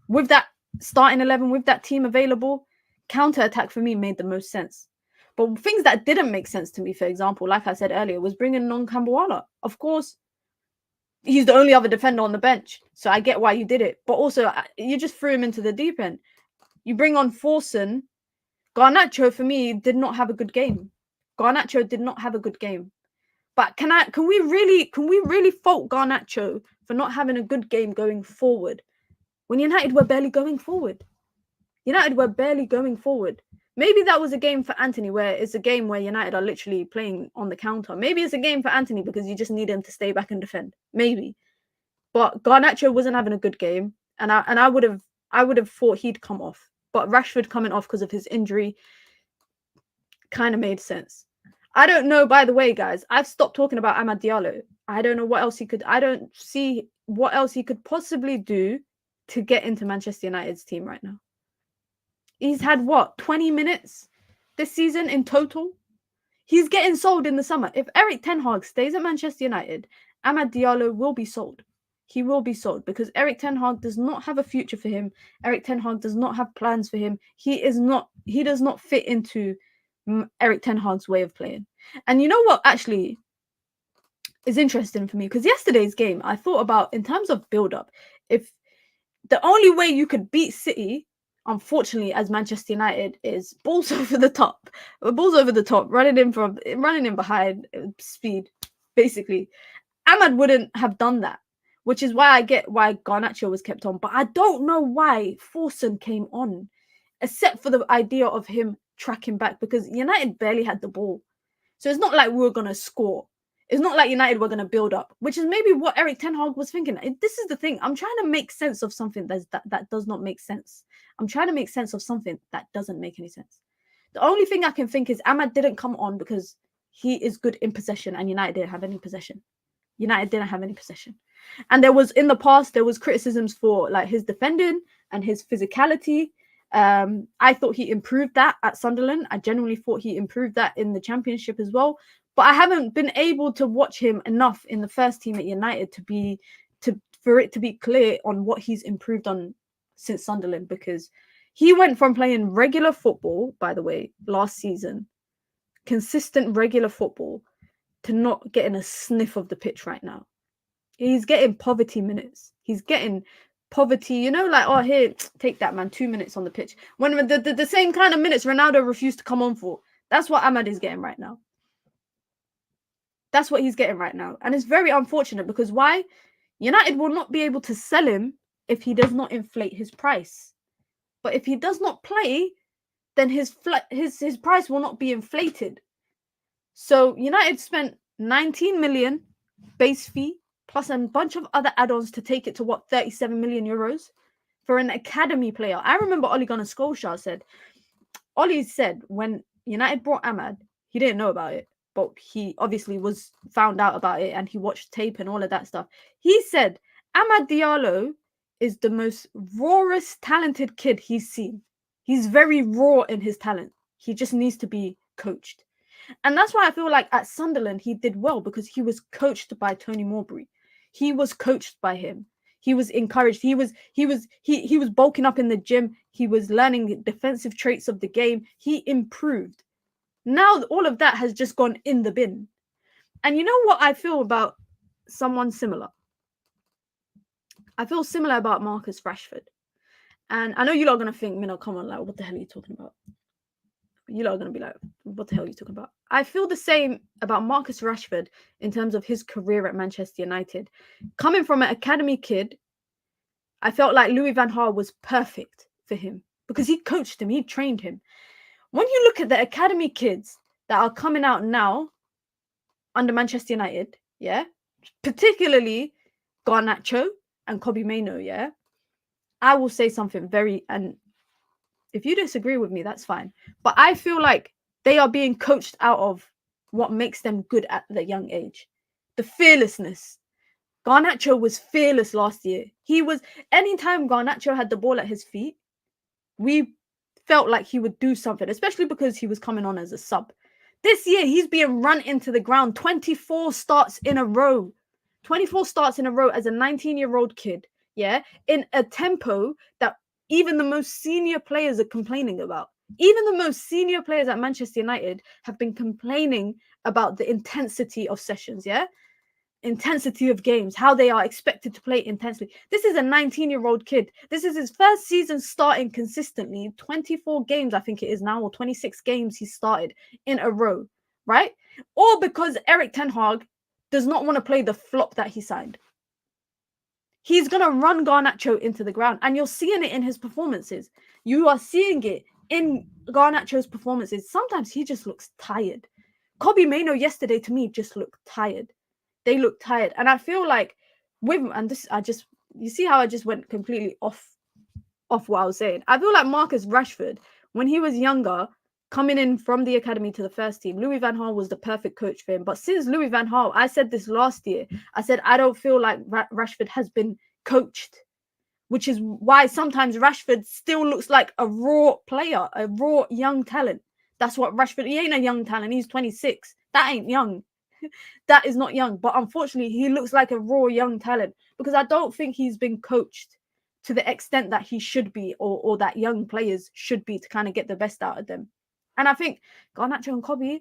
With that starting 11, with that team available, counter-attack for me made the most sense. But things that didn't make sense to me, for example, like I said earlier, was bringing on Kambuwala. Of course, he's the only other defender on the bench, so I get why you did it. But also, you just threw him into the deep end. You bring on Forson. Garnacho, for me, did not have a good game. Garnacho did not have a good game. But can we really fault Garnacho for not having a good game going forward when United were barely going forward? Maybe that was a game for Anthony, where it's a game where United are literally playing on the counter. Maybe it's a game for Anthony because you just need him to stay back and defend. Maybe. But Garnacho wasn't having a good game, and I would have thought he'd come off. But Rashford coming off because of his injury kind of made sense. I don't know, by the way, guys, I've stopped talking about Amad Diallo. I don't know what else I don't see what else he could possibly do to get into Manchester United's team right now. He's had, 20 minutes this season in total? He's getting sold in the summer. If Erik Ten Hag stays at Manchester United, Amad Diallo will be sold. He will be sold because Erik Ten Hag does not have a future for him. Erik Ten Hag does not have plans for him. He does not fit into Erik Ten Hag's way of playing. And you know what actually is interesting for me? Because yesterday's game, I thought about, in terms of build-up, if the only way you could beat City, unfortunately, as Manchester United, is balls over the top, running in behind, speed, basically. Amad wouldn't have done that, which is why I get why Garnacho was kept on. But I don't know why Forson came on, except for the idea of him tracking back, because United barely had the ball. So it's not like we were going to score. It's not like United were going to build up, which is maybe what Erik Ten Hag was thinking. This is the thing. I'm trying to make sense of something that does not make sense. I'm trying to make sense of something that doesn't make any sense. The only thing I can think is Amad didn't come on because he is good in possession and United didn't have any possession. And in the past, there was criticisms for like his defending and his physicality. I thought he improved that at Sunderland. I genuinely thought he improved that in the Championship as well. But I haven't been able to watch him enough in the first team at United for it to be clear on what he's improved on since Sunderland, because he went from playing regular football, by the way, last season, consistent regular football, to not getting a sniff of the pitch right now. He's getting poverty minutes. He's getting poverty, like, oh, here, take that, man, 2 minutes on the pitch. When the same kind of minutes Ronaldo refused to come on for. That's what Amad is getting right now. That's what he's getting right now. And it's very unfortunate because why? United will not be able to sell him if he does not inflate his price. But if he does not play, then his price will not be inflated. So United spent 19 million base fee plus a bunch of other add-ons to take it to 37 million euros for an academy player. I remember Ole Gunnar Solskjaer said when United brought Amad, he didn't know about it, but he obviously was found out about it and he watched tape and all of that stuff. He said Amad Diallo is the most rawest talented kid he's seen. He's very raw in his talent. He just needs to be coached. And that's why I feel like at Sunderland he did well, because he was coached by Tony Mowbray. He was coached by him. He was encouraged. He was bulking up in the gym. He was learning defensive traits of the game. He improved. Now all of that has just gone in the bin. And you know what I feel about someone similar? I feel similar about Marcus Rashford. And I know you lot are going to think, Mina, come on, like, what the hell are you talking about? You lot are going to be like, what the hell are you talking about? I feel the same about Marcus Rashford in terms of his career at Manchester United. Coming from an academy kid, I felt like Louis van Gaal was perfect for him because he coached him, he trained him. When you look at the academy kids that are coming out now under Manchester United, yeah, particularly Garnacho and Kobbie Mainoo, yeah, I will say something and if you disagree with me, that's fine. But I feel like they are being coached out of what makes them good at the young age. The fearlessness. Garnacho was fearless last year. Anytime Garnacho had the ball at his feet, we felt like he would do something, especially because he was coming on as a sub. This year, he's being run into the ground 24 starts in a row. 24 starts in a row as a 19-year-old kid, yeah, in a tempo that even the most senior players are complaining about. Even the most senior players at Manchester United have been complaining about the intensity of sessions, yeah? Intensity of games, how they are expected to play intensely. This is a 19-year-old kid. This is his first season starting consistently. 24 games, I think it is now, or 26 games he started in a row, right? Or because Erik Ten Hag does not want to play the flop that he signed. He's going to run Garnacho into the ground, and you're seeing it in his performances. You are seeing it in Garnacho's performances. Sometimes he just looks tired. Kobbie Mainoo yesterday, to me, just looked tired. They look tired. And I feel like you see how I just went completely off off what I was saying. I feel like Marcus Rashford, when he was younger, coming in from the academy to the first team, Louis van Gaal was the perfect coach for him. But since Louis van Gaal, I said this last year, I said I don't feel like Rashford has been coached, which is why sometimes Rashford still looks like a raw player, a raw young talent. That's what Rashford, he ain't a young talent. He's 26. That ain't young. That is not young. But unfortunately, he looks like a raw young talent because I don't think he's been coached to the extent that he should be, or that young players should be, to kind of get the best out of them. And I think Garnacho and Kobe,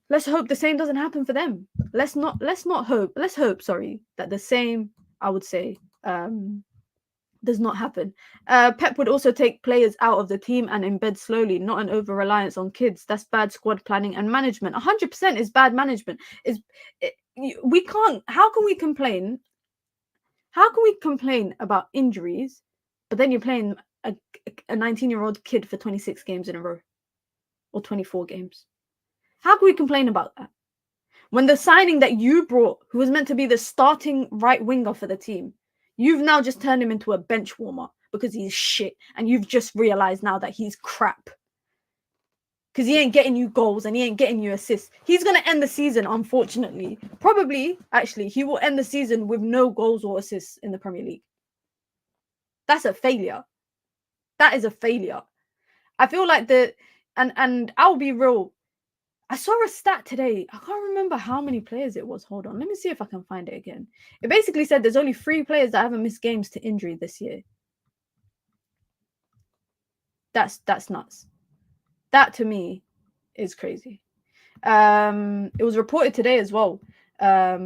let's hope the same doesn't happen for them. Let's hope that the same, I would say, does not happen. Pep would also take players out of the team and embed slowly, not an over-reliance on kids. That's bad squad planning and management. 100% is bad management. We can't, how can we complain? How can we complain about injuries, but then you're playing a 19-year-old kid for 26 games in a row or 24 games? How can we complain about that? When the signing that you brought, who was meant to be the starting right winger for the team, you've now just turned him into a bench warmer because he's shit. And you've just realized now that he's crap. Because he ain't getting you goals and he ain't getting you assists. He's going to end the season, unfortunately. Probably, actually, he will end the season with no goals or assists in the Premier League. That's a failure. That is a failure. I feel like and I'll be real. I saw a stat today. I can't remember how many players it was. Hold on. Let me see if I can find it again. It basically said there's only 3 players that haven't missed games to injury this year. That's nuts. That to me is crazy. It was reported today as well. A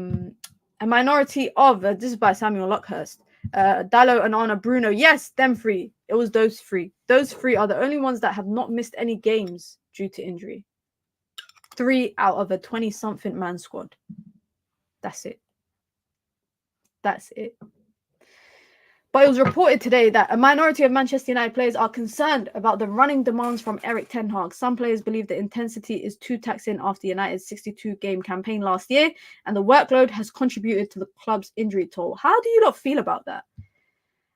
minority of, this is by Samuel Luckhurst, Dallo and Anna Bruno. Yes, them 3. It was those 3. Those 3 are the only ones that have not missed any games due to injury. 3 out of a 20-something man squad. That's it. That's it. But it was reported today that a minority of Manchester United players are concerned about the running demands from Erik Ten Hag. Some players believe the intensity is too taxing after United's 62-game campaign last year, and the workload has contributed to the club's injury toll. How do you lot feel about that?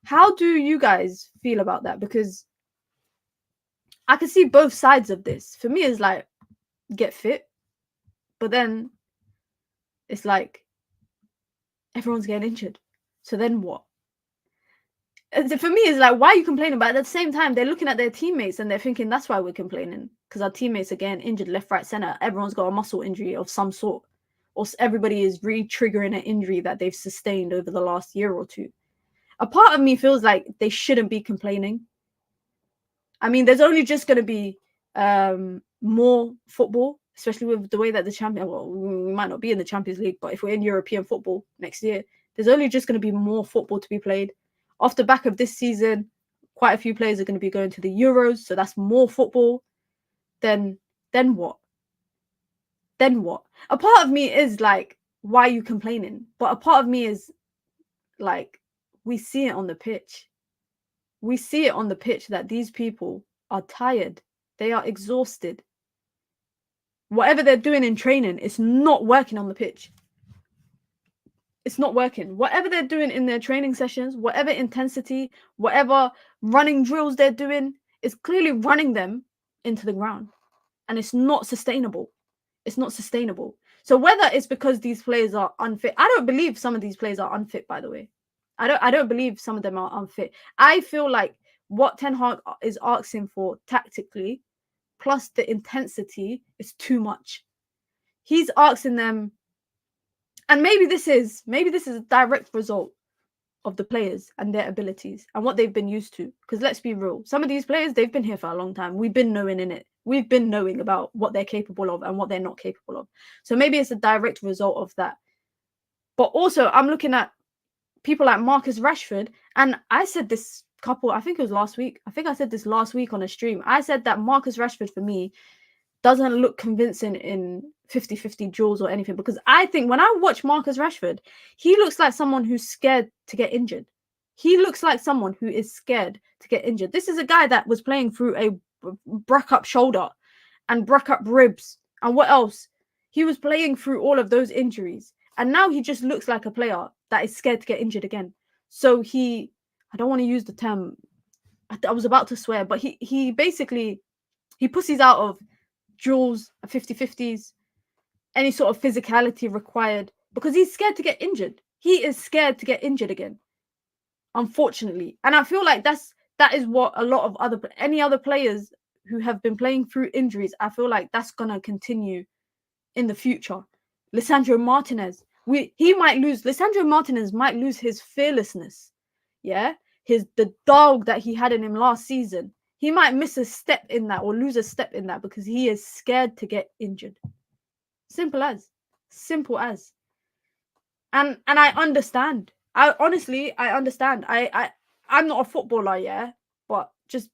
How do you guys feel about that? Because I can see both sides of this. For me, it's like, get fit. But then it's like, everyone's getting injured. So then what? For me, it's like, why are you complaining about it? At the same time, they're looking at their teammates and they're thinking that's why we're complaining, because our teammates are getting injured left, right, center. Everyone's got a muscle injury of some sort, or everybody is re-triggering an injury that they've sustained over the last year or two. A part of me feels like they shouldn't be complaining. I mean, there's only just going to be more football, especially with the way that we might not be in the Champions League, but if we're in European football next year, there's only just going to be more football to be played. Off the back of this season, quite a few players are going to be going to the Euros, so that's more football. Then what? Then what? A part of me is like, why are you complaining? But a part of me is like, we see it on the pitch. We see it on the pitch that these people are tired. They are exhausted. Whatever they're doing in training, it's not working on the pitch. It's not working. Whatever they're doing in their training sessions, whatever intensity, whatever running drills they're doing, is clearly running them into the ground. And it's not sustainable. It's not sustainable. So whether it's because these players are unfit, I don't believe some of these players are unfit, by the way. I don't believe some of them are unfit. I feel like what Ten Hag is asking for tactically, plus the intensity, is too much. He's asking them, and maybe this is a direct result of the players and their abilities and what they've been used to. Because let's be real, some of these players, they've been here for a long time. We've been knowing about what they're capable of and what they're not capable of. So maybe it's a direct result of that. But also, I'm looking at people like Marcus Rashford, and I said this I think it was last week. I think I said this last week on a stream. I said that Marcus Rashford, for me, doesn't look convincing in 50-50 duels or anything, because I think when I watch Marcus Rashford, he looks like someone who's scared to get injured. He looks like someone who is scared to get injured. This is a guy that was playing through a broke up shoulder and broke up ribs. And what else? He was playing through all of those injuries. And now he just looks like a player that is scared to get injured again. So he I don't want to use the term. I was about to swear, but he basically he pussies out of duels, 50-50s, any sort of physicality required because he's scared to get injured. He is scared to get injured again, unfortunately. And I feel like that is what a lot of any other players who have been playing through injuries, I feel like that's gonna continue in the future. Lisandro Martinez, Lisandro Martinez might lose his fearlessness. Yeah, the dog that he had in him last season. He might miss a step in that or lose a step in that because he is scared to get injured. Simple as. And I understand. I understand. I'm not a footballer, yeah, but just,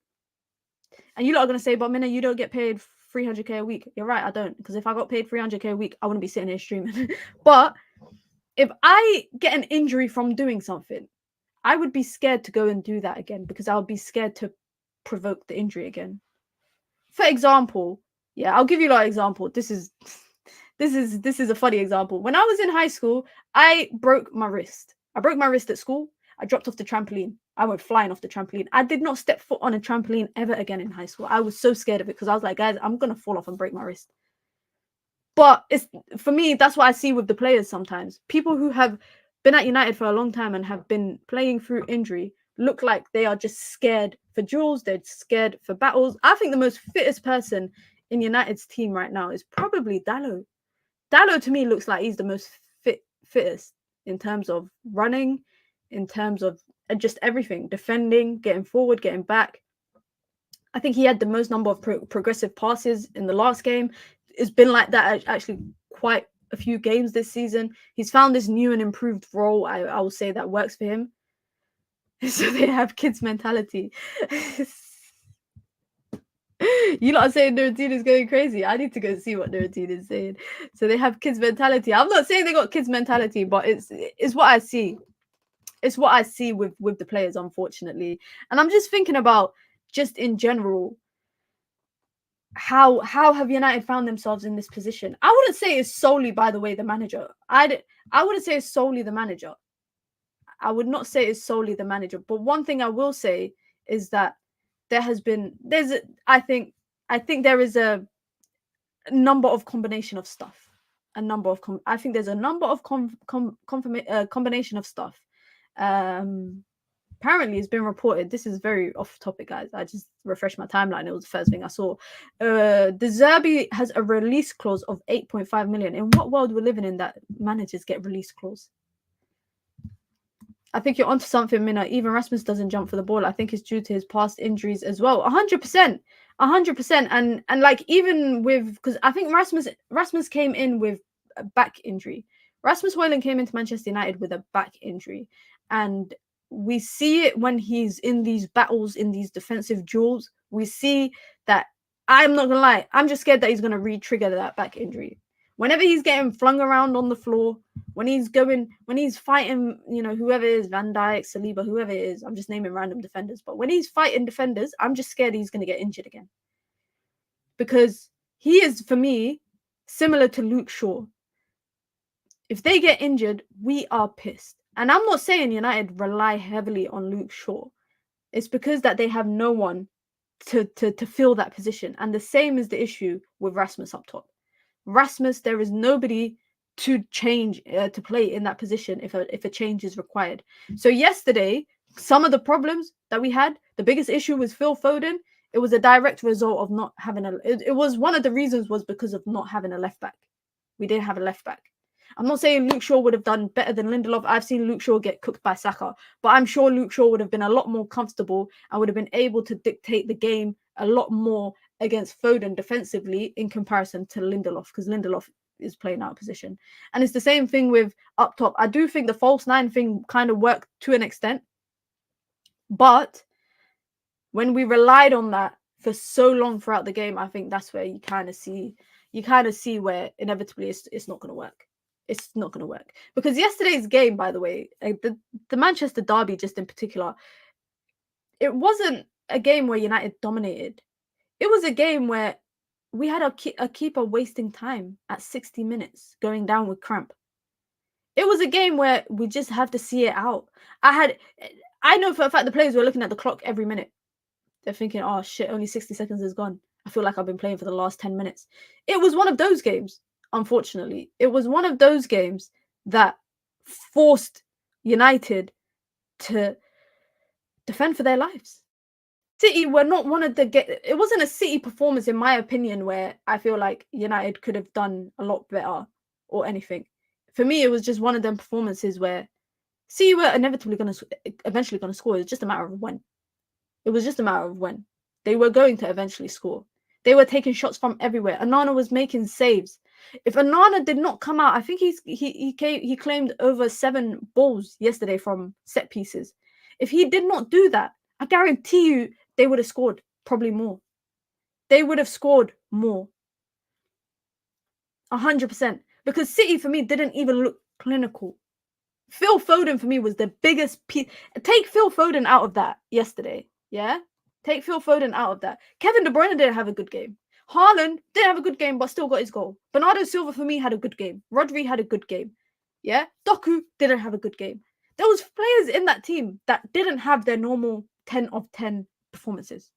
and you lot are gonna say, but Mina, you don't get paid 300k a week. You're right, I don't, because if I got paid 300k a week, I wouldn't be sitting here streaming. But if I get an injury from doing something, I would be scared to go and do that again because I would be scared to provoke the injury again. For example, yeah, I'll give you an example. This is a funny example. When I was in high school, I broke my wrist. I broke my wrist at school. I dropped off the trampoline. I went flying off the trampoline. I did not step foot on a trampoline ever again in high school. I was so scared of it because I was like, guys, I'm going to fall off and break my wrist. But it's, for me, that's what I see with the players sometimes. People who have been at United for a long time and have been playing through injury look like they are just scared for duels. They're scared for battles. I think the most fittest person in United's team right now is probably Dalot. Dalot to me looks like he's the most fittest in terms of running, in terms of just everything, defending, getting forward, getting back. I think he had the most number of progressive passes in the last game. It's been like that actually quite a few games this season. He's found this new and improved role, I will say, that works for him. So they have kids mentality. You lot are saying Nuruddin is going crazy. I need to go see what Nuruddin is saying. So they have kids mentality. I'm not saying they got kids mentality, but it's what I see. It's what I see with the players, unfortunately. And I'm just thinking about, just in general, how have United found themselves in this position? I wouldn't say it's solely, by the way, the manager. I wouldn't say it's solely the manager. I would not say it's solely the manager. But one thing I will say is that I think there is a number of combination of stuff. I think there's a number of combination of stuff. Apparently it's been reported, this is very off topic, guys, I just refreshed my timeline, it was the first thing I saw. De Zerbi has a release clause of 8.5 million. In what world we're living in that managers get release clause? I think you're onto something, Mina. Even Rasmus doesn't jump for the ball. I think it's due to his past injuries as well. 100%. And like, even with, because I think Rasmus came in with a back injury. Rasmus Højlund came into Manchester United with a back injury. And we see it when he's in these battles, in these defensive duels. We see that, I'm not going to lie, I'm just scared that he's going to re-trigger that back injury. Whenever he's getting flung around on the floor, when he's fighting, whoever it is, Van Dijk, Saliba, whoever it is, I'm just naming random defenders. But when he's fighting defenders, I'm just scared he's going to get injured again. Because he is, for me, similar to Luke Shaw. If they get injured, we are pissed. And I'm not saying United rely heavily on Luke Shaw. It's because that they have no one to fill that position. And the same is the issue with Rasmus up top. Rasmus, there is nobody to change, to play in that position if a change is required. So yesterday, some of the problems that we had, the biggest issue was Phil Foden. It was a direct result of not having it was one of the reasons was because of not having a left back. We didn't have a left back. I'm not saying Luke Shaw would have done better than Lindelof. I've seen Luke Shaw get cooked by Saka, but I'm sure Luke Shaw would have been a lot more comfortable and would have been able to dictate the game a lot more against Foden defensively in comparison to Lindelof, because Lindelof is playing out of position. And it's the same thing with up top. I do think the false nine thing kind of worked to an extent, but when we relied on that for so long throughout the game, I think that's where you kind of see where inevitably it's not going to work. It's not going to work. Because yesterday's game, by the way, the Manchester derby just in particular, it wasn't a game where United dominated. It was a game where we had a keeper wasting time at 60 minutes, going down with cramp. It was a game where we just have to see it out. I know for a fact the players were looking at the clock every minute. They're thinking, oh shit, only 60 seconds is gone. I feel like I've been playing for the last 10 minutes. It was one of those games, unfortunately. It was one of those games that forced United to defend for their lives. City were not one of the it wasn't a City performance, in my opinion, where I feel like United could have done a lot better or anything. For me, it was just one of them performances where City were eventually going to score. It's just a matter of when. It was just a matter of when. They were going to eventually score. They were taking shots from everywhere. Onana was making saves. If Onana did not come out, I think he claimed over 7 balls yesterday from set pieces. If he did not do that, I guarantee you they would have scored probably more. They would have scored more. 100%. Because City, for me, didn't even look clinical. Phil Foden, for me, was the biggest piece. Take Phil Foden out of that yesterday. Yeah? Take Phil Foden out of that. Kevin De Bruyne didn't have a good game. Haaland didn't have a good game, but still got his goal. Bernardo Silva, for me, had a good game. Rodri had a good game. Yeah? Doku didn't have a good game. There was players in that team that didn't have their normal 10 of 10 performances.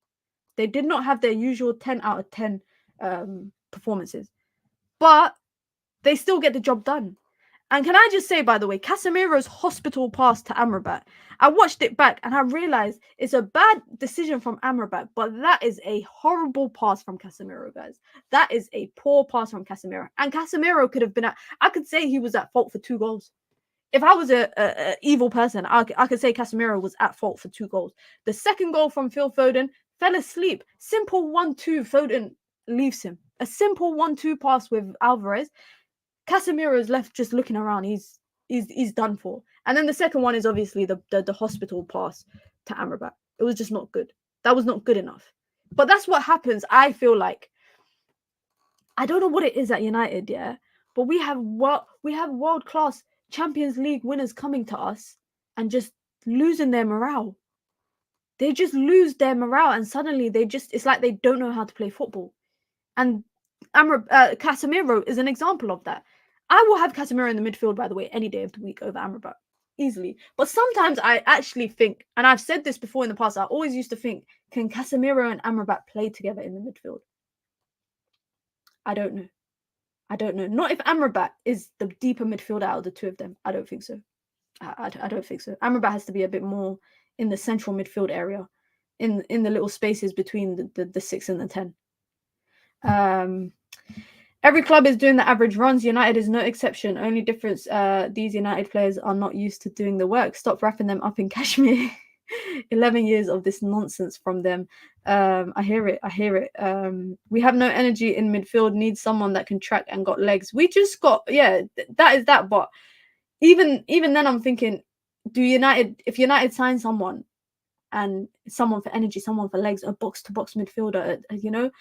They did not have their usual 10 out of 10 performances. But they still get the job done. And can I just say, by the way, Casemiro's hospital pass to Amrabat, I watched it back and I realized it's a bad decision from Amrabat, but that is a horrible pass from Casemiro, guys. That is a poor pass from Casemiro. And Casemiro could have been I could say he was at fault for 2 goals. If I was a evil person, I could say Casemiro was at fault for 2 goals. The second goal from Phil Foden, fell asleep. Simple 1-2, Foden leaves him. A simple 1-2 pass with Alvarez. Casemiro is left just looking around. He's done for. And then the second one is obviously the hospital pass to Amrabat. It was just not good. That was not good enough. But that's what happens. I feel like, I don't know what it is at United, yeah, but we have world-class Champions League winners coming to us and just losing their morale. They just lose their morale, and suddenly it's like they don't know how to play football. And Casemiro is an example of that. I will have Casemiro in the midfield, by the way, any day of the week over Amrabat. Easily. But sometimes I actually think, and I've said this before in the past, I always used to think, can Casemiro and Amrabat play together in the midfield? I don't know. Not if Amrabat is the deeper midfielder out of the two of them. I don't think so. I don't think so. Amrabat has to be a bit more in the central midfield area, in the little spaces between the 6 and the 10. Every club is doing the average runs. United is no exception. Only difference, these United players are not used to doing the work. Stop wrapping them up in cashmere. 11 years of this nonsense from them. I hear it. We have no energy in midfield. Need someone that can track and got legs. We just got, that is that. But even then, I'm thinking, if United sign someone, and someone for energy, someone for legs, a box-to-box midfielder,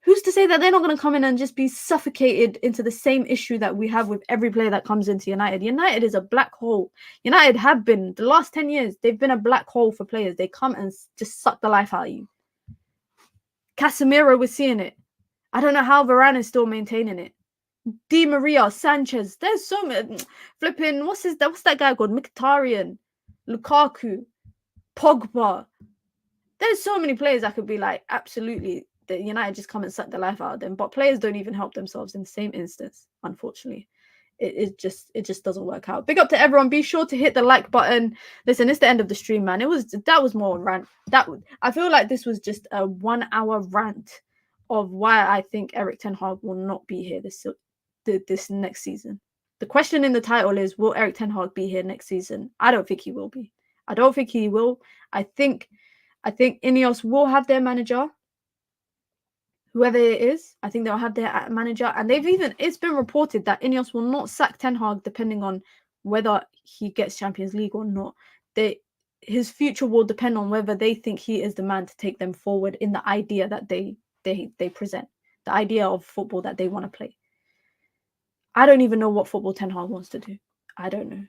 who's to say that they're not going to come in and just be suffocated into the same issue that we have with every player that comes into United? United is a black hole. United have been, the last 10 years, they've been a black hole for players. They come and just suck the life out of you. Casemiro, we're seeing it. I don't know how Varane is still maintaining it. Di Maria, Sanchez, there's so many. Flipping, what's that guy called? Mkhitaryan, Lukaku, Pogba. There's so many players I could be like, absolutely, the United just come and suck the life out of them. But players don't even help themselves in the same instance, unfortunately. It just doesn't work out. Big up to everyone. Be sure to hit the like button. Listen, it's the end of the stream, man. That was more a rant. I feel like this was just a 1-hour rant of why I think Erik Ten Hag will not be here this next season. The question in the title is, will Erik Ten Hag be here next season? I don't think he will be. I don't think he will. I think Ineos will have their manager. Whoever it is, I think they'll have their manager. And it's been reported that Ineos will not sack Ten Hag depending on whether he gets Champions League or not. His future will depend on whether they think he is the man to take them forward in the idea that they present, the idea of football that they want to play. I don't even know what football Ten Hag wants to do. I don't know.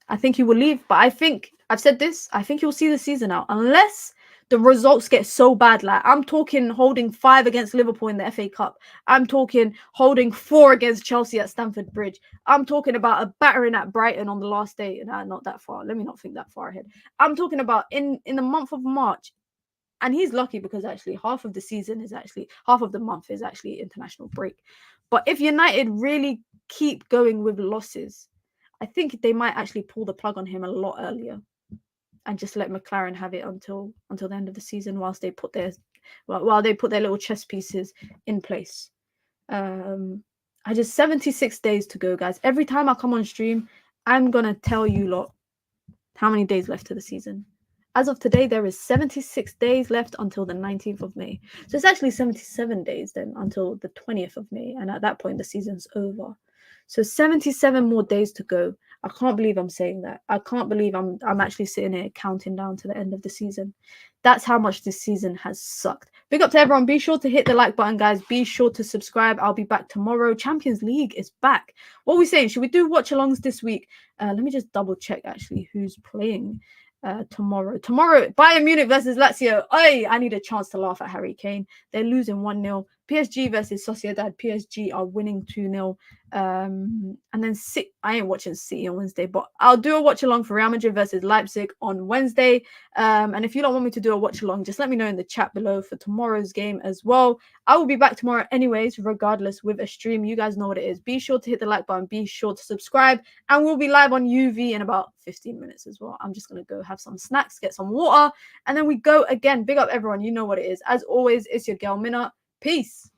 I think he will leave, but I've said this, I think he'll see the season out. Unless the results get so bad. Like, I'm talking holding 5 against Liverpool in the FA Cup. I'm talking holding 4 against Chelsea at Stamford Bridge. I'm talking about a battering at Brighton on the last day. Nah, not that far. Let me not think that far ahead. I'm talking about in the month of March. And he's lucky because actually half of the month is actually international break. But if United really keep going with losses, I think they might actually pull the plug on him a lot earlier and just let McLaren have it until the end of the season whilst they put their little chess pieces in place. I just 76 days to go, guys. Every time I come on stream, I'm gonna tell you lot how many days left to the season. As of today, there is 76 days left until the 19th of May. So it's actually 77 days then until the 20th of May. And at that point, the season's over. So 77 more days to go. I can't believe I'm saying that. I can't believe I'm actually sitting here counting down to the end of the season. That's how much this season has sucked. Big up to everyone. Be sure to hit the like button, guys. Be sure to subscribe. I'll be back tomorrow. Champions League is back. What are we saying? Should we do watch-alongs this week? Let me just double check actually who's playing tomorrow. Bayern Munich versus Lazio. I need a chance to laugh at Harry Kane. They're losing 1-0. PSG versus Sociedad. PSG are winning 2-0. And then I ain't watching City on Wednesday, but I'll do a watch along for Real Madrid versus Leipzig on Wednesday. And if you don't want me to do a watch along, just let me know in the chat below for tomorrow's game as well. I will be back tomorrow anyways, regardless, with a stream. You guys know what it is. Be sure to hit the like button. Be sure to subscribe. And we'll be live on UV in about 15 minutes as well. I'm just going to go have some snacks, get some water, and then we go again. Big up everyone. You know what it is. As always, it's your girl Mina. Peace.